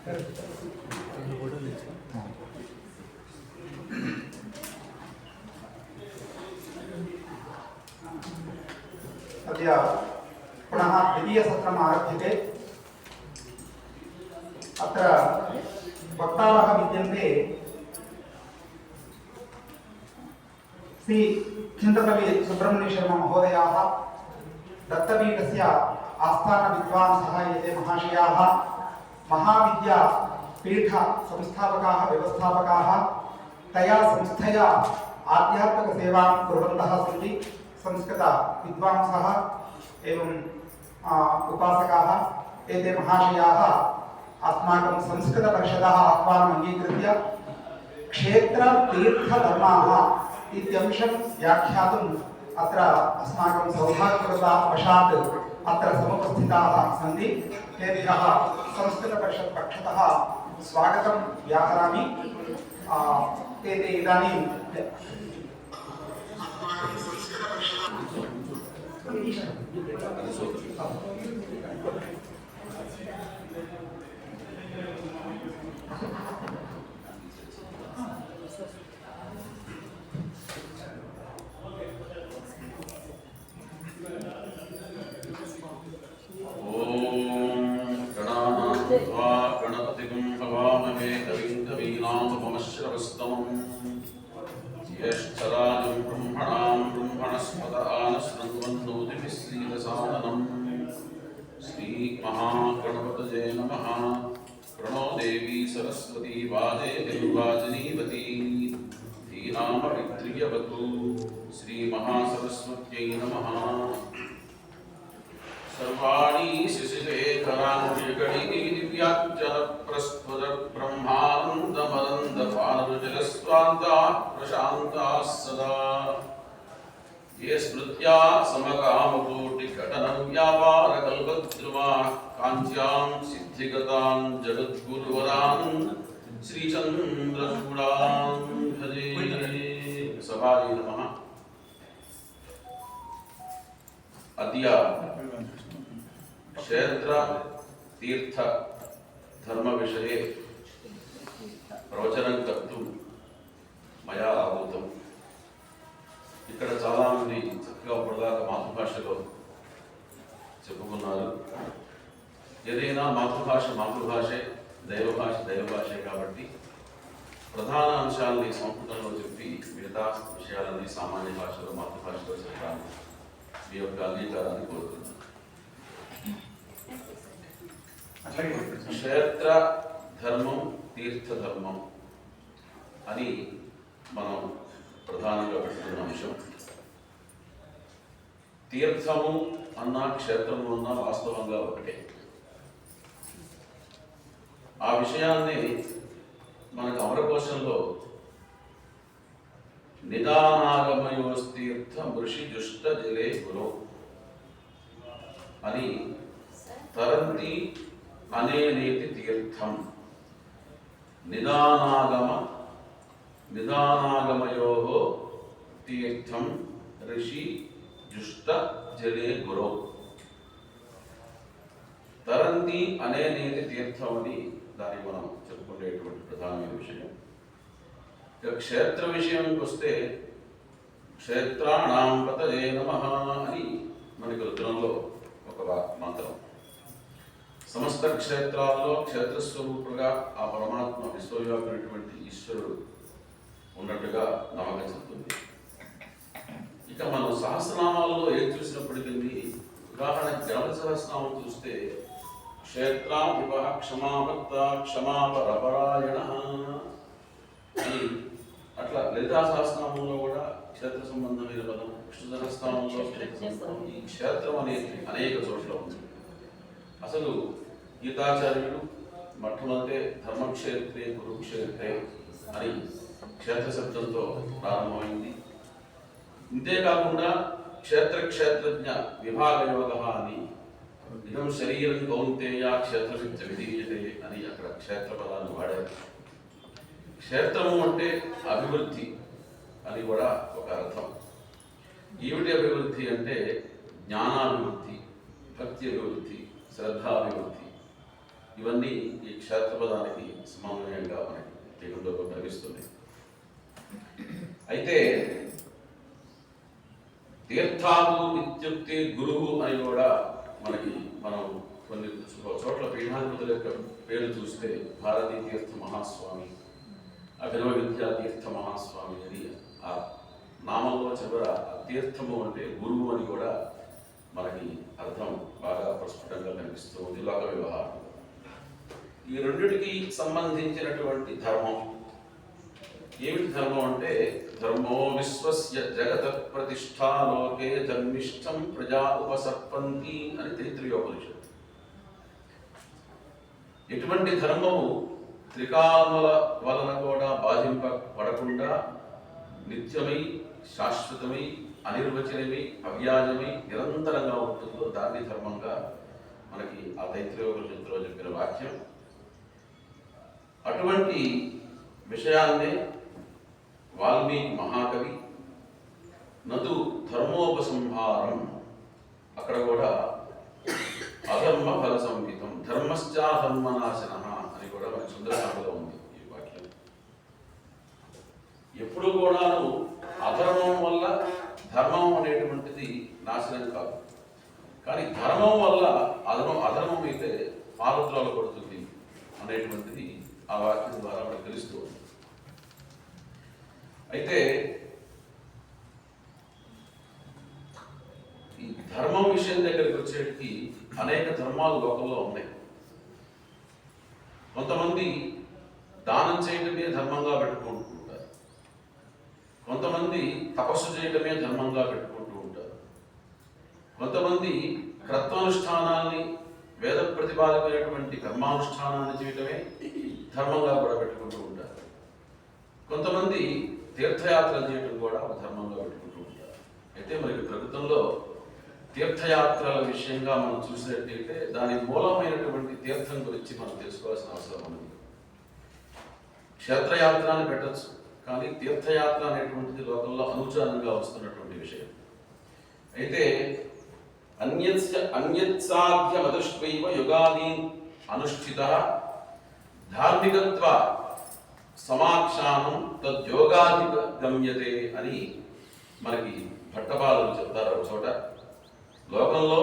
अद्य पुनः द्वितीयसत्रम् आरभ्यते। अत्र वक्तारः विद्यन्ते। श्री चिंतपल्ली सुब्रह्मण्य शर्मा महोदयाः, दत्तपीठस्य आस्थान विद्वांसः एते महाशयाः, महाविद्या पीठ संस्थापकाः व्यवस्थापकाः, तया संस्थया आध्यात्मिक सेवां कुर्वन्तः सन्ति संस्कृत विद्वांसः एवं उपासकाः। एते महाशयाः अस्माकं संस्कृतपरिषदः आह्वानम् अङ्गीकृत्य क्षेत्र तीर्थ धर्माः इत्यंशं व्याख्यातुम् अत्र अस्माकं सौभाग्यवशात् अत्र समुपस्थिताः सन्ति। तेभ्यः संस्कृतपरिषत् पक्षतः स्वागतं व्याहरामि। एते इदानीं महागणपतये नमः। प्रणो देवी सरस्वती वाजे वाजनीवती धीनामवित्रियवतु। श्री महासरस्वत्यै नमः। सर्वाणि शिशिरेखरानुजगणिनी दिव्याच्चलप्रस्फुर ब्रह्मानन्दमनन्दपानरुजलस्वान्ताः प्रशान्ताः सदा। ये स्मृत्या समकामकोटिघटनव्यापारकल्पद्रुमाः काञ्च्यां सिद्धिगतान् जगद्गुरुवरान् श्रीचन्द्रचूडान् भजे। सभायै नमः। अद्य क्षेत्र तीर्थ धर्म विषये प्रवचनं कर्तुं मया आहूतम्। ఇక్కడ చాలా మంది చక్కగా ప్రధాన మాతృభాషలో చెప్పుకున్నారు. ఏదైనా మాతృభాషే, దైవభాషే కాబట్టి ప్రధాన అంశాలని సంస్కృతంలో చెప్పి మిగతా విషయాలన్నీ సామాన్య భాషలో మాతృభాషలో చెప్పడానికి మీ యొక్క అంగీకారాన్ని కోరుతున్నాను. క్షేత్ర ధర్మం, తీర్థ ధర్మం అని మనం ప్రధానంగా పెట్టుకున్న అంశం. తీర్థము అన్న క్షేత్రము అన్న వాస్తవంగా ఒకటే. ఆ విషయాన్ని మనకు అమరకోశంలో నిదానాగమయోస్తీర్థ మృషి జుష్ట జలే గురో అని తరంతి అనేనేతి తీర్థం నిదానాగమయోః తీర్థం ఋషి జుష్ట జలే గురో. తరంతి అనేనేతి తీర్థం అని దాన్ని మనం చెప్పుకునేటువంటి ప్రధానమైన విషయం. క్షేత్ర విషయానికి వస్తే క్షేత్రాణాం పతయే నమః అని మనకి రుద్రంలో ఒక మంత్రం. సమస్త క్షేత్రాల్లో క్షేత్రస్వరూపుడుగా ఆ పరమాత్మ విశ్వవ్యాపమైనటువంటి ఈశ్వరుడు ఉన్నట్టుగా నమ్మకం చెప్తుంది. ఇక మనం సహస్రనామాల్లో ఏం చూసినప్పటికీ ఉదాహరణకి గణపతి సహస్రనామం చూస్తే క్షేత్రాధిప క్షమాభక్త క్షమాపరపరాయణ అని, అట్లా లలితా సహస్రనామంలో కూడా క్షేత్ర సంబంధమైన పదం, విష్ణు సహస్రనామంలో ఈ క్షేత్రం అనేది అనేక చోట్ల ఉంది. అసలు గీతాచార్యుడు మొట్టమొదటి ధర్మక్షేత్రే కురుక్షేత్రే అని క్షేత్ర శబ్దంతో ప్రారంభమైంది. ఇంతేకాకుండా క్షేత్రజ్ఞ విభాగ యోగ అని ఇదం శరీరం కౌంతేయ క్షేత్రవిద్య విధీయతే అని అక్కడ క్షేత్ర పదాన్ని వాడారు. క్షేత్రము అంటే అభివృద్ధి అని కూడా ఒక అర్థం. ఏమిటి అభివృద్ధి అంటే జ్ఞానాభివృద్ధి, భక్తి అభివృద్ధి, శ్రద్ధాభివృద్ధి. ఇవన్నీ ఈ క్షేత్రపదానికి సమన్వయంగా మనకి తెలుగులో కనిపిస్తున్నాయి. అయితే తీర్థాలు ఇత్యుక్తి గురువు అని కూడా మనం కొన్ని చోట్ల పీఠాధిపతుల యొక్క పేరు చూస్తే భారతీ తీర్థ మహాస్వామి, అభినవ విద్యా తీర్థ మహాస్వామి అని ఆ నామంలో చివర తీర్థము అంటే గురువు అని కూడా మనకి అర్థం బాగా ప్రస్ఫుటంగా కనిపిస్తూ ఉంది లోక వ్యవహారం. ఈ రెండిటికి సంబంధించినటువంటి ధర్మం ఏమిటి? ధర్మం అంటే ధర్మో విశ్వస్య జగత ప్రతిష్టాలోకే ధర్మిష్టం ప్రజా ఉపసర్పంతి అని తైత్రీయోపనిషత్తు. ఎటువంటి ధర్మము త్రికాలముల వలన కూడా బాధింపబడకుండా నిత్యమై శాశ్వతమై అనిర్వచనమై అవ్యాజమై నిరంతరంగా ఉంటుందో దాన్ని ధర్మంగా మనకి ఆ తైత్రీయోపనిషత్తులో చెప్పిన వాక్యం. అటువంటి విషయాన్నే వాల్మీకి మహాకవి నదు ధర్మోపసంహారం అక్కడ కూడా అధర్మ ఫల సంహితం ధర్మశ్చాధర్మనాశన అని కూడా మన సుందరకాండలో ఉంది ఈ వాక్యం. ఎప్పుడు కూడాను అధర్మం వల్ల ధర్మం అనేటువంటిది నాశనం కాదు, కానీ ధర్మం వల్ల అధర్మం అయితే పాలత్రాలు పడుతుంది అనేటువంటిది ఆ వాక్యం ద్వారా మనకు తెలుస్తూ ఉంది. అయితే ఈ ధర్మం విషయం దగ్గరికి వచ్చేటికి అనేక ధర్మాలు లోకంలో ఉన్నాయి. కొంతమంది దానం చేయటమే ధర్మంగా పెట్టుకుంటూ ఉంటారు, కొంతమంది తపస్సు చేయటమే ధర్మంగా పెట్టుకుంటూ ఉంటారు, కొంతమంది కర్తనుష్ఠానాన్ని వేద ప్రతిపాదమైనటువంటి కర్మానుష్ఠానాన్ని చేయటమే ధర్మంగా కూడా పెట్టుకుంటూ ఉంటారు, కొంతమంది తీర్థయాత్రలు చేయటం కూడా ఒక ధర్మంగా పెట్టుకుంటూ ఉంటారు. అయితే మనకి ప్రభుత్వంలో తీర్థయాత్రల విషయంగా మనం చూసినట్టయితే దాని మూలమైనటువంటి తీర్థం గురించి మనం తెలుసుకోవాల్సిన అవసరం ఉంది. క్షేత్రయాత్ర అని పెట్టచ్చు, కానీ తీర్థయాత్ర అనేటువంటిది లోకంలో అనుచారంగా వస్తున్నటువంటి విషయం. అయితే అన్యత్సాధ్యమదృష్ట్వైవ యుగాదీన్ అనుష్ఠిత ధార్మికత్వ సమాక్షానం తద్యోగాధిగమ్యతే అని మనకి భట్టపాలు చెప్తారు ఒక చోట. లోకంలో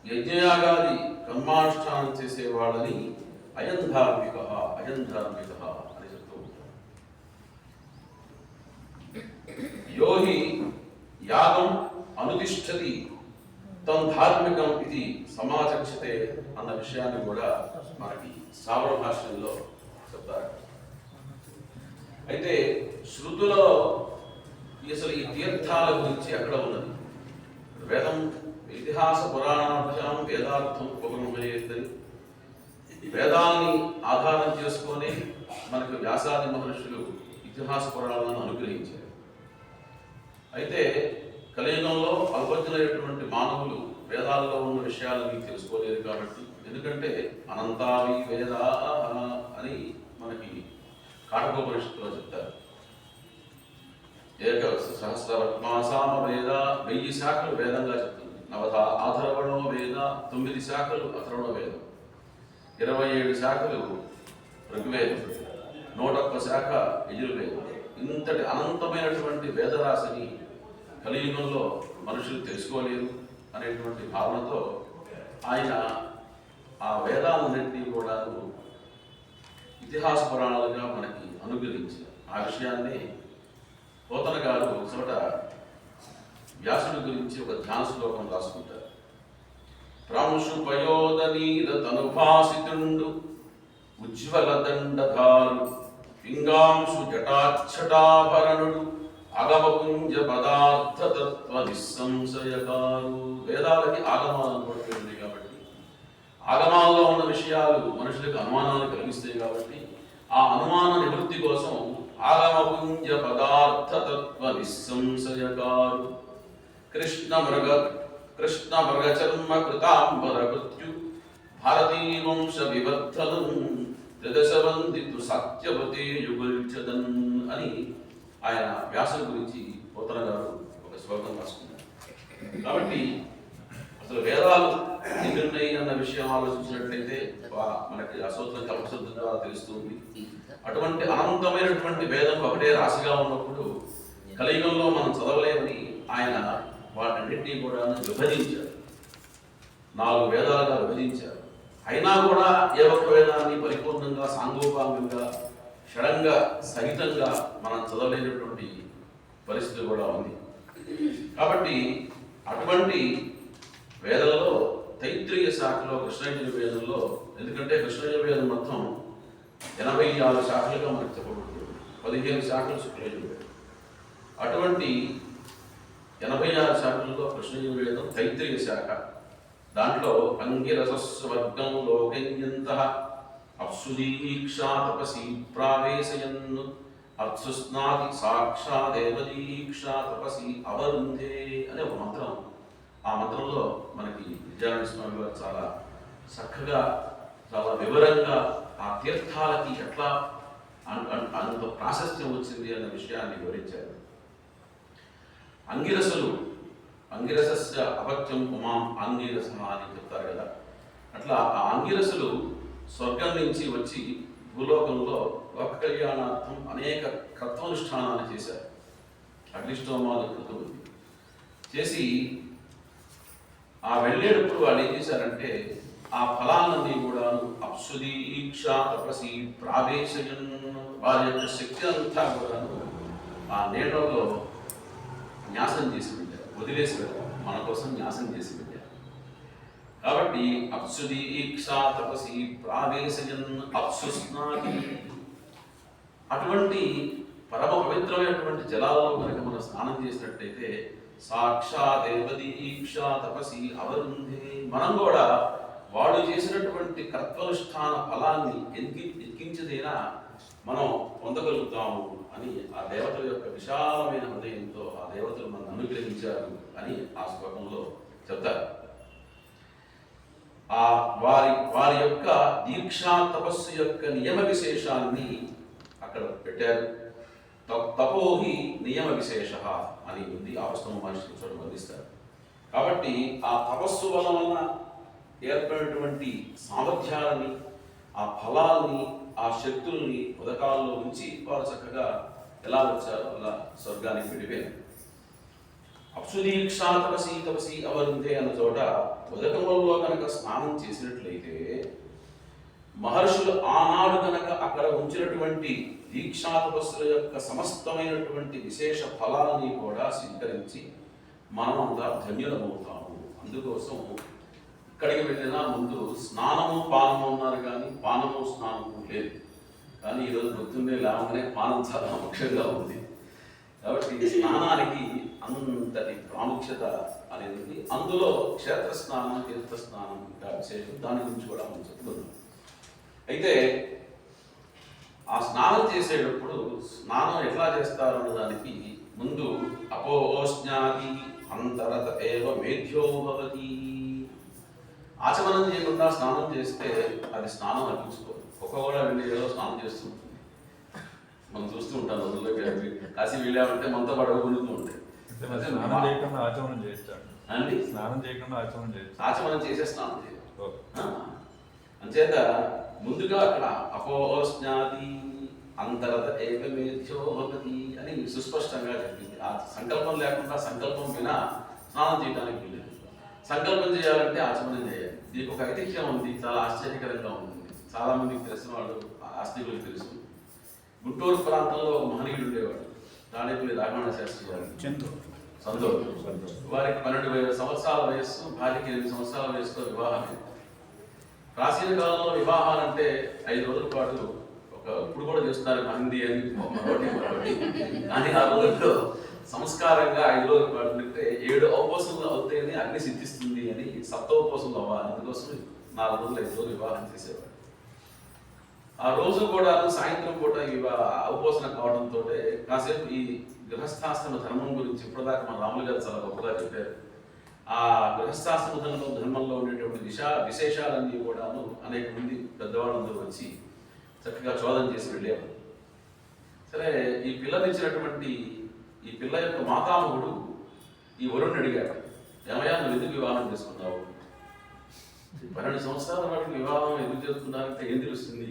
యజ్ఞయాగాది కర్మానుష్ఠానం చేసేవాళ్ళని అయం ధార్మిక అని చెప్తూ ఉంటారు. యోహి యాగం అనుతిష్ఠతి తం ధార్మికం ఇది సమాచక్షతే అన్న విషయాన్ని కూడా మనకి శ్రావణ భాషల్లో చెప్తారు. అయితే శృతులో అసలు ఈ తీర్థాల గురించి ఎక్కడ ఉన్నది? వేదం ఇతిహాస పురాణాభ్యాం వేదార్థం ఉపబ్రహ్మయేదని వేదాన్ని ఆధారం చేసుకొని మనకు వ్యాసాది మహర్షులు ఇతిహాస పురాణాలను అనుగ్రహించారు. అయితే కలియుగంలో అల్పజ్ఞులైనటువంటి మానవులు వేదాల్లో ఉన్న విషయాలని తెలుసుకోలేరు కాబట్టి, ఎందుకంటే అనంతావి వేదా అని మనకి కాటకోపనిషత్తులో చెప్తారు. ఏక సహస్రవర్మాసామ వేద 1000 శాఖలు వేదంగా చెప్తుంది. నవత ఆధర్వణో వేద 9 శాఖలు అథర్వణ వేదం, 27 శాఖలు ఋగ్వేదం, 101 శాఖ యజుర్వేదం. ఇంతటి అనంతమైనటువంటి వేదరాశిని కలియుగంలో మనుషులు తెలుసుకోలేరు అనేటువంటి భావనతో ఆయన ఆ వేదాలన్నింటినీ కూడా ఇతిహాస పురాణాలుగా మనకి అనుగ్రహించారు. ఆ విషయాన్ని పోతన గారు ఒక చోట వ్యాసుడి గురించి ఒక ధ్యాన శ్లోకం రాసుకుంటారు. ప్రాంశు పయోదనీల తనుభాసితుండు ఉజ్వల దండధారు పింగాంశు జటాక్షటాభరణుడు అగమపుంజ పదార్థ తత్వ నిస్సంశయకారు. వేదాలకి ఆగమాలను కూడా ఉంది కాబట్టి, ఆగమాల్లో ఉన్న విషయాలు మనుషులకు అనుమానాలు కలిగిస్తాయి కాబట్టి, ఆ అనుమాన నివృత్తి కోసం ఆగమపుంజ పదార్థ తత్వ నిస్సంశయకారు కృష్ణ మృగ చర్మ కృతాంబర కృత్యు భారతీ వంశ వివర్ధనం త్రిదశవందితు సత్యవతే యుగల్చదన్ అని ఆయన వ్యాసుల గురించి పోతన గారు ఒక శ్లోకం రాసుకున్నారు. కాబట్టి అసలు వేదాలు ఎన్నున్నాయి అన్న విషయం ఆలోచించినట్లయితే మనకి అసూత్రం కల్పశుద్ధం ద్వారా తెలుస్తుంది. అటువంటి అనంతమైనటువంటి వేదం ఒకటే రాశిగా ఉన్నప్పుడు కలియుగంలో మనం చదవలేమని ఆయన వాటన్నింటినీ కూడా విభజించారు. 4 వేదాలుగా విభజించారు. అయినా కూడా ఏ ఒక్క వేదాన్ని పరిపూర్ణంగా సాంగోపాంగంగా షడంగ సహితంగా మనం చదవలేనటువంటి పరిస్థితి కూడా ఉంది. కాబట్టి అటువంటి వేదంలో తైత్రీయ శాఖలో కృష్ణయజుర్వేదంలో, ఎందుకంటే కృష్ణయజుర్వేదం మొత్తం 86 శాఖలుగా మనకు చెప్పబడుతుంది. 15 శాఖలు శుక్లయజుర్వేదం. అటువంటి 86 శాఖలలో కృష్ణయజుర్వేదం తైత్రీయ శాఖ. దాంట్లో అంగిరసస్వర్గం లోకయంతః అప్సుదీక్షా తపసి ప్రావేశయన్ అర్చుస్నాతి సాక్షాదేవదీక్షా తపసి అవరుంధే అనే ఒక మంత్రం. ఆ మంత్రంలో మనకి విద్యారాయణ స్వామి గారు చాలా చక్కగా చాలా వివరంగా ఆ తీర్థాలకి ఎట్లా అంత ప్రాశస్త్యం వచ్చింది అన్న విషయాన్ని వివరించారు. అంగిరసస్య అపత్యం ఉమాం ఆంగిరస అని చెప్తారు కదా. అట్లా ఆ అంగిరసులు స్వర్గం నుంచి వచ్చి భూలోకంలో లోక కళ్యాణార్థం అనేక కర్తనుష్ఠానాలు చేశారు. అగ్నిష్టోమాలు కృతం చేసి ఆ వెళ్ళేటప్పుడు వాళ్ళు ఏం చేశారంటే ఆ ఫలాలన్నీ కూడా అప్సుదీక్షా తపసి ప్రావేశయన్ వారి యొక్క శక్తి అంతా కూడా ఆ నీళ్ళలో న్యాసం చేసి పెట్టారు, వదిలేసి పెట్టారు, మన కోసం న్యాసం చేసి పెట్టారు. కాబట్టి అప్సుదీక్షా తపసి ప్రావేశయన్ అప్సుస్నాతి అటువంటి పరమ పవిత్రమైనటువంటి జలాల్లో కనుక మనం స్నానం చేసినట్టయితే సాక్షాదేవదీక్షా తపసి అవరుంధే మనం కూడా వాడు చేసినటువంటి కర్తనుష్ఠాన ఫలాన్ని ఎక్కించదైనా మనం పొందగలుగుతాము అని ఆ దేవతల యొక్క విశాలమైన హృదయంతో ఆ దేవతలు మనం అనుగ్రహించారు అని ఆ శ్లోకంలో చెప్తారు. ఆ వారి యొక్క దీక్షా తపస్సు యొక్క నియమ విశేషాన్ని అక్కడ పెట్టారు. తపోహి నియమ విశేష అని ఉంది. ఆపస్తమ మహర్షి చోట వర్ణిస్తారు. కాబట్టి ఆ తపస్సు వలన ఏర్పడినటువంటి సామర్థ్యాలని, ఆ ఫలాల్ని, ఆ శక్తుల్ని ఉదకాల్లో ఉంచి వారు చక్కగా ఎలా వచ్చారో అలా స్వర్గానికి విడిపోయారు. అప్సుదీక్షా తపసి అవరుంధే అన్న చోట ఉదకములలో కనుక స్నానం చేసినట్లయితే మహర్షులు ఆనాడు కనుక అక్కడ ఉంచినటువంటి దీక్షా తపస్సుల యొక్క సమస్తమైనటువంటి విశేష ఫలాలని కూడా స్వీకరించి మనమంతా ధన్యులమవుతాము. అందుకోసం ఇక్కడికి వెళ్ళినా ముందు స్నానము పానము ఉన్నారు కానీ పానము స్నానము లేదు. కానీ ఈరోజు పొద్దున్నే లేవగానే పానం చాలా ముఖ్యంగా ఉంది. కాబట్టి స్నానానికి అంతటి ప్రాముఖ్యత అనేది ఉంది. అందులో క్షేత్ర స్నానం, తీర్థ స్నానం ఇంకా విశేషం. దాని గురించి కూడా మనం చెప్తున్నాం. అయితే ఆ స్నానం చేసేటప్పుడు స్నానం ఎట్లా చేస్తారు అన్నదానికి ముందు అపోజ్ఞాతి అంతరత ఏవ మేధ్యో భవతి. ఆచమనం చేయకుండా స్నానం చేస్తే అది స్నానం అనిపించుకోదు. ఒక్కొక్కడా వెళ్ళి ఏదో స్నానం చేస్తుంటుంది. మనం చూస్తూ ఉంటాం రోజుల్లోకి కాశీ వెళ్ళామంటే మనతో పడవ గురుతూ ఉంటాయి. ఆచమనం చేసే స్నానం చేయాలి. అంచేత ముందుగా అక్కడ అపోజ్ఞాతి అంతరత ఏకమేధ్యోపతి అని సుస్పష్టంగా చెప్పింది. ఆ సంకల్పం లేకుండా సంకల్పం వినా స్నానం చేయడానికి వీలేదు. సంకల్పం చేయాలంటే ఆచమనం చేయాలి. దీనికి ఒక ఐతిహ్యం ఉంది, చాలా ఆశ్చర్యకరంగా ఉంటుంది. చాలా మందికి తెలిసిన వాళ్ళు, ఆస్తికులకు తెలుసు. గుంటూరు ప్రాంతంలో ఒక మహనీయుడు ఉండేవాడు, తాడేపల్లి రాఘవణ శాస్త్రి గారు. సంతోష్ వారికి 12 సంవత్సరాల వయస్సు, భార్యకి 8 సంవత్సరాల వయసులో వివాహం. ప్రాచీన కాలంలో వివాహాలంటే 5 రోజుల పాటు ఇప్పుడు కూడా చేస్తున్నారు మహిందీ అని మరొకటి. కానీ ఆ రోజుల్లో సంస్కారంగా 5 రోజుల పాటు అంటే 7 ఔపోసములు అవుతాయని అగ్ని సిద్ధిస్తుంది అని సప్తోపోసములు అవ్వాలి. అందుకోసం 4 రోజులు 5 రోజులు వివాహం చేసేవాడు. ఆ రోజు కూడా సాయంత్రం పూట ఔపోసన కావడంతో కాసేపు ఈ గృహస్థాశ్రమ ధర్మం గురించి ఇప్పటిదాకా మన రాములు గారు చాలా గొప్పగా చెప్పారు. ఆ గృహస్థాశ్రమ ధర్మంలో ఉండేటువంటి విశేషాలన్నీ కూడాను అనేక మంది పెద్దవాళ్ళందరూ వచ్చి చక్కగా చోదన చేసి వెళ్ళేవారు. సరే, ఈ పిల్లనిచ్చినటువంటి ఈ పిల్ల యొక్క మాతామహుడు ఈ వరుణ్ణి అడిగాడు, ఏమయ్యా నువ్వు ఎందుకు వివాహం చేసుకున్నావు? 12 సంవత్సరాల వాడికి వివాహం ఎందుకు చేసుకున్నారంటే ఏం తెలుస్తుంది?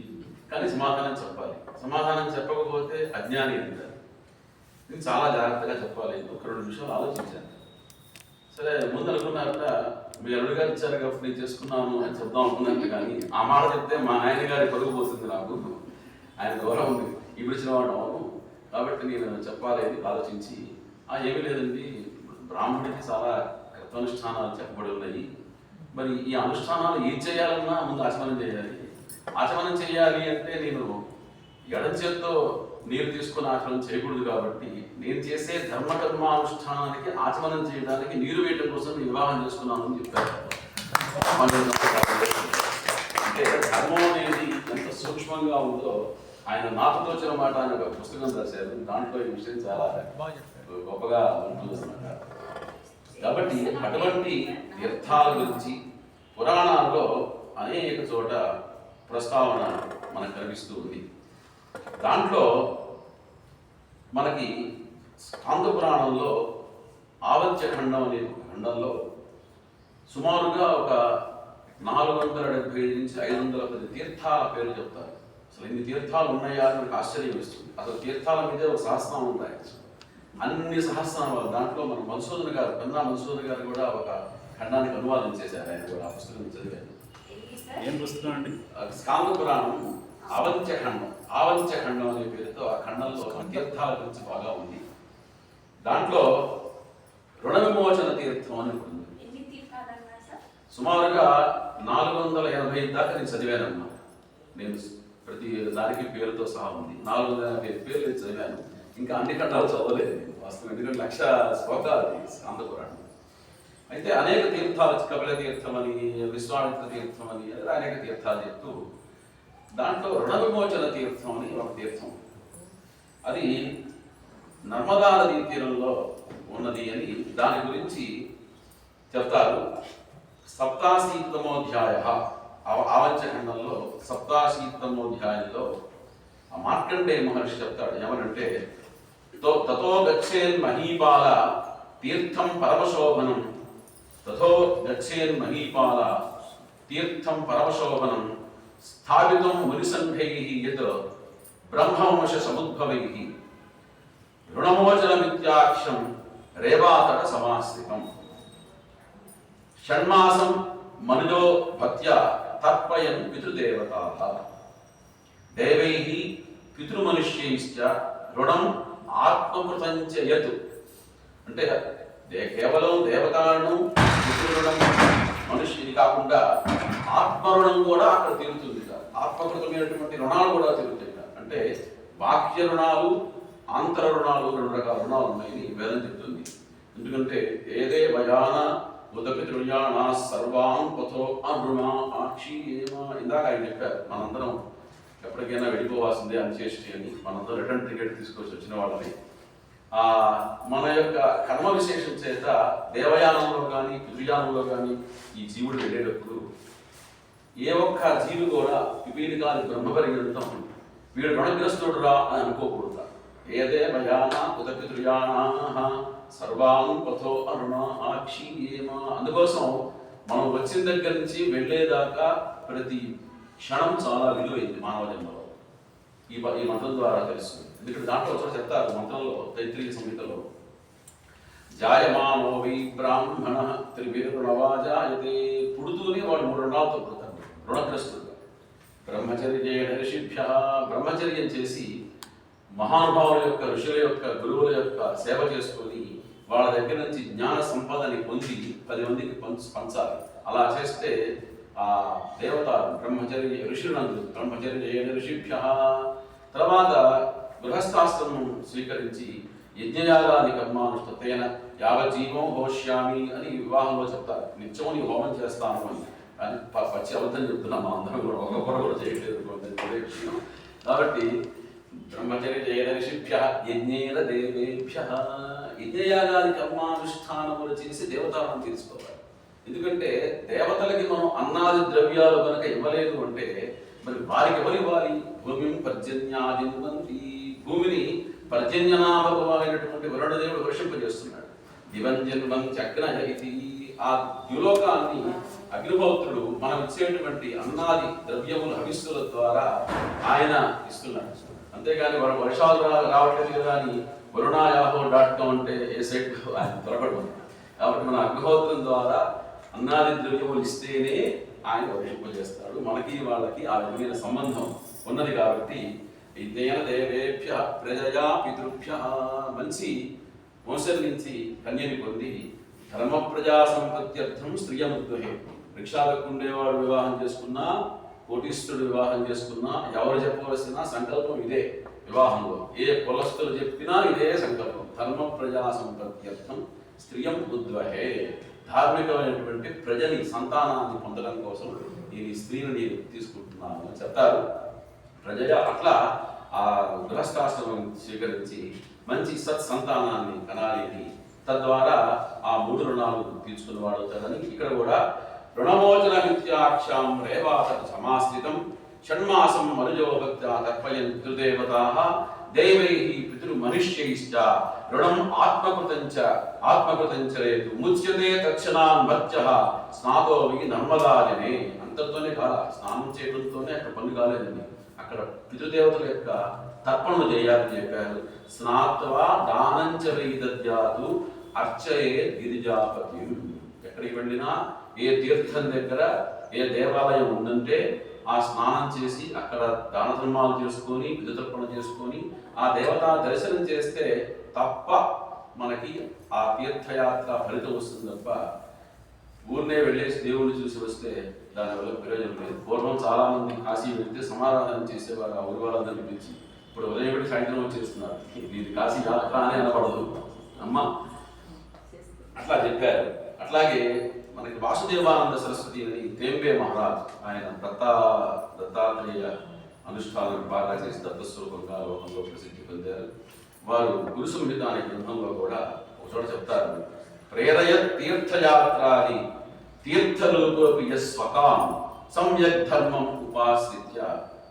కానీ సమాధానం చెప్పాలి. సమాధానం చెప్పకపోతే అజ్ఞాని అంటారు. నేను చాలా జాగ్రత్తగా చెప్పాలి. ఒక 2 నిమిషాలు ఆలోచించాను. సరే ముందు అనుకున్నారట మీ అల్లుడు గారు ఇచ్చారు కాబట్టి నేను చేసుకున్నాను అని చెప్దాం అనుకున్నాను. కానీ ఆ మాట చెప్తే మా నాయన గారి పరుగు పోతుంది. నాకు ఆయన గౌరవం ఉంది, ఇవిడిచిన వాడు అవును కాబట్టి నేను చెప్పాలి అని ఆలోచించి ఏమీ లేదండి, బ్రాహ్మణుడికి చాలా కర్తనుష్ఠానాలు చెప్పబడి ఉన్నాయి. మరి ఈ అనుష్ఠానాలు ఏం చేయాలన్నా ముందు ఆచమనం చేయాలి. ఆచమనం చేయాలి అంటే నేను ఎడం చేత్తో నీరు తీసుకుని ఆచమనం చేయకూడదు. కాబట్టి నేను చేసే ధర్మకర్మానుష్ఠానానికి ఆచమనం చేయడానికి నీరు వేయటం కోసం నేను వివాహం చేసుకున్నాను అని చెప్పారు. అంటే ధర్మం అనేది ఎంత సూక్ష్మంగా ఉందో ఆయన నాతో వచ్చిన మాట ఆయన ఒక పుస్తకం రాశారు. దాంట్లో ఈ విషయం చాలా గొప్పగా ఉంటుందన్నమాట. కాబట్టి అటువంటి తీర్థాల గురించి పురాణాల్లో అనేక చోట ప్రస్తావన మనకు కనిపిస్తూ ఉంది. దాంట్లో మనకి స్కాంద పురాణంలో ఆవంత్య ఖండం అనే ఖండంలో సుమారుగా ఒక 470 నుంచి 510 తీర్థాల పేర్లు చెప్తారు. అసలు ఎన్ని తీర్థాలు ఉన్నాయా అని నాకు ఆశ్చర్యం వేస్తుంది. అసలు తీర్థాల మీదే ఒక సహస్రనామం ఉంటాయి. అన్ని సహస్రనామాలు దాంట్లో మన మధుసూదన్ గారు, పెన్నా మధుసూదన్ గారు కూడా ఒక ఖండానికి అనువాదం చేశారు. ఆయన కూడా ఆ పుస్తకం చదివాను. ఏం పుస్తకం అండి? స్కాంద పురాణం ఆవంత్య ఖండం. ఆవంత్య ఖండం అనే పేరుతో ఆ ఖండంలో తీర్థాల గురించి బాగా ఉంది. దాంట్లో రుణ విమోచన తీర్థం అని ఉంటుంది. సుమారుగా 480 దాకా నేను చదివానమ్మా. నేను ప్రతి దానికి పేరుతో సహా ఉంది. 480 పేర్లు చదివాను. ఇంకా అన్ని ఖండాలు చదవలేదు నేను వాస్తవం. ఎందుకంటే 1,00,000 శ్లోకాలు స్కాంద పురాణం. అయితే అనేక తీర్థాలు, కపిల తీర్థం అని, విశ్వామిత్ర తీర్థం అని అనేక తీర్థాలు చెప్తూ దాంట్లో రుణ విమోచన తీర్థం అని ఒక తీర్థం, అది నర్మదా నదీ తీరంలో ఉన్నది అని దాని గురించి చెప్తారు. సప్తాశీతమోధ్యాయ ఆవంత్య ఖండంలో 7వ మార్కండేయ మహర్షి చెప్తాడు. ఏమనంటే తతో గచ్చేన్ మహీపాల తీర్థం పరమశోభనం, తథో గచ్చేన్ మహీపాల తీర్థం పరమశోభనం స్థాపితం మునిసంఘైః యత్ బ్రహ్మవంశ సముద్భవైః రుణమోచనమిత్యాఖ్యం రేవాతట సమాశ్రితం షణ్మాసం మనుజో భక్త్యా తర్పయన్ పితృదేవతాః దేవైః పితృమనుష్యైశ్చ రుణం ఆత్మకృతంచ యత్. అంటే కేవలం దేవతాలను పితృరుణం మనుష్యుని కాకుండా ఆత్మరుణం కూడా అక్కడ తీరుతుంది. ఆత్మకృతమైనటువంటి రుణాలు కూడా తీరుతాయి. అంటే బాహ్య రుణాలు, ఆంతర రుణాలు, 2 రకాల రుణాలు ఉన్నాయని వేదం చెప్తుంది. ఎందుకంటే ఏదే భయాన ఉదపితృయానా సర్వాం పథో అరుణా ఆక్షి ఏమా. ఇందాక ఆయన చెప్పారు మనందరం ఎప్పటికైనా వెళ్ళిపోవాల్సిందే అనిచేసి అని. మనందరం రిటర్న్ టికెట్ తీసుకొచ్చి వచ్చిన వాళ్ళని మన యొక్క కర్మ విశేషం చేత దేవయానంలో కానీ పితృయానంలో కానీ ఈ జీవుడు వెళ్ళేటప్పుడు ఏ ఒక్క జీవి కూడా వీడి కాని బ్రహ్మపరిగంతం వీడు రుణగ్రస్తుడు రా అని అనుకోకూడదు. ఏదే భయాన ఉదపితృయానా సర్వాం పథో అరుణ ఆక్షి ఏమా. అందుకోసం మనం వచ్చిన దగ్గర నుంచి వెళ్ళేదాకా ప్రతి క్షణం చాలా విలువైంది మానవ జన్మలో. ఈ మంత్రం ద్వారా తెలుస్తుంది. ఎందుకంటే దాంట్లో ఒకసారి చెప్తారు మంత్రంలో, తైత్రీయ సంహితలో, జాయమానో వై బ్రాహ్మణ త్రిభిర్రుణవాజాయతే. పుడుతూనే వాడు 3 రుణాలతో పుడతాడు, రుణగ్రస్తుడుగా. బ్రహ్మచర్యేణ ఋషిభ్య, బ్రహ్మచర్యం చేసి మహానుభావుల యొక్క, ఋషుల యొక్క, గురువుల యొక్క సేవ చేసుకొని వాళ్ళ దగ్గర నుంచి జ్ఞాన సంపదని పొంది 10 మందికి పంచాలి. అలా చేస్తే ఆ దేవత బ్రహ్మచర్య ఋషులందు బ్రహ్మచర్యేణ ఋషిభ్య. తర్వాత గృహస్థాశ్రమం స్వీకరించి యజ్ఞయాగాది కర్మానుష్ఠతేన యావజ్జీవం హోష్యామి అని వివాహంలో చెప్తారు. నిత్యం నీ హోమం చేస్తాను అని. కానీ పచ్చి అబద్ధం చెప్తున్నాం మనం అందరం కూడా, ఒక్కొక్కరు కూడా చేయట్లేదు. కాబట్టి బ్రహ్మచర్యేణ ఋషిభ్య యజ్ఞేన దేవేభ్య. యజ్ఞయాగాది కర్మానుష్ఠానములు చేసి దేవతాలను తీసుకోవాలి. ఎందుకంటే దేవతలకి మనం అన్నాది ద్రవ్యాలు కనుక ఇవ్వలేదు అంటే మరి వారికి ఎవరు ఇవ్వాలి? భూమిని పర్జన్యాదివంతి. భూమిని పర్జన్యనాభకమైనటువంటి వరుణదేవుడు వర్షింపజేస్తున్నాడు. దివంజన్వం చగ్నజైతి ఆ ద్యులోకాన్ని అగ్నిహోత్రుడు మనం ఇచ్చేటువంటి అన్నాది ద్రవ్యములు హవిస్సుల ద్వారా ఆయన ఇస్తున్నాడు. అంతేగాని వర్షాలు రావట్లేదు కానీ వరుణాయాహో.com అంటే ఏ సైట్ ఆయన త్వరపడుతుంది. కాబట్టి మన అగ్నిహోత్రం ద్వారా అన్నాది ద్రవ్యములు ఇస్తేనే ఆయన వర్షింపజేస్తాడు. మనకి వాళ్ళకి ఆ విధమైన సంబంధం ఉన్నది. కాబట్టి ఇదేన దేవేభ్య ప్రజయా పితృభ్య మంచి వంశం నుంచి కన్యని పొంది ధర్మ ప్రజా సంపత్త్యర్థం స్త్రియముద్వహే. రిక్షాలకు ఉండేవాడు వివాహం చేసుకున్నా, కోటీశ్వరుడు వివాహం చేసుకున్నా, ఎవరు చెప్పవలసిన సంకల్పం ఇదే. వివాహంలో ఏ కులస్తులు చెప్పినా ఇదే సంకల్పం. ధర్మ ప్రజా సంపత్త్యర్థం స్త్రియం ఉద్వహే. ధార్మికమైనటువంటి ప్రజని సంతానాన్ని పొందడం కోసం ఈ స్త్రీని నేను తీసుకుంటున్నాను అని చెప్తారు. ప్రజ అట్లా ఆ గృహస్థాశ్రమం స్వీకరించి మంచి సత్సంతానాన్ని కనాలి. తద్వారా ఆ 3 రుణాలు తీర్చుకునేవాడు అవుతాడని ఇక్కడ కూడా రుణమోచన విద్యాక్షాం రేవాత సమాస్థితం షణ్మాసం మనుజోభక్త్యా తర్పయన్ పితృదేవతాః దైవైః పితృమనుష్యైశ్చ రుణం ఆత్మకృతం చరేతు ముచ్యతే తక్షణాన్ మర్త్యః స్నాతో వై నర్మదాజనే. అంతటితోనే కాల స్నానం చేయడంతోనే అక్కడ పని కాలేదండి. అక్కడ పితృదేవతల యొక్క తర్పణలు చేయాలని చెప్పారు. స్నాత్వా దానంచ వై దద్యాతు అర్చయే గిరిజాపతి. ఎక్కడికి వెళ్ళినా ఏ తీర్థం దగ్గర ఏ దేవాలయం ఉందంటే ఆ స్నానం చేసి అక్కడ దాన ధర్మాలు చేసుకొని పితృతర్పణ చేసుకొని ఆ దేవతా దర్శనం చేస్తే తప్ప మనకి ఆ తీర్థయాత్ర ఫలితం వస్తుంది తప్ప ఊరినే వెళ్ళేసి దేవుడిని చూసి వస్తే దానివల్ల ప్రయోజనం లేదు. పూర్వం చాలా మంది కాశీ వెళ్తే సమారాధన చేసేవారు ఆ ఊరి వాళ్ళందరినీ పిలిచి. ఇప్పుడు ఉదయం పెట్టి సాయంత్రం వచ్చేస్తున్నారు. ఇది కాశీ యాత్ర అని అనపడదు అమ్మ, అట్లా చెప్పారు. అట్లాగే మనకి వాసుదేవానంద సరస్వతి అని తేంబే మహారాజ్ ఆయన దత్తాత్రేయ అనుష్ఠానం బాగా చేసి దత్తస్వరూపంగా లోకంలో ప్రసిద్ధి పొందారు. వారు గురు సంహిత అనే గ్రంథంలో కూడా ఒక చోట చెప్తారు, ప్రేరయ తీర్థయాత్రాది తీర్థలోకోపి యస్వకాం సమ్యక్ ధర్మం ఉపాశ్రిత్య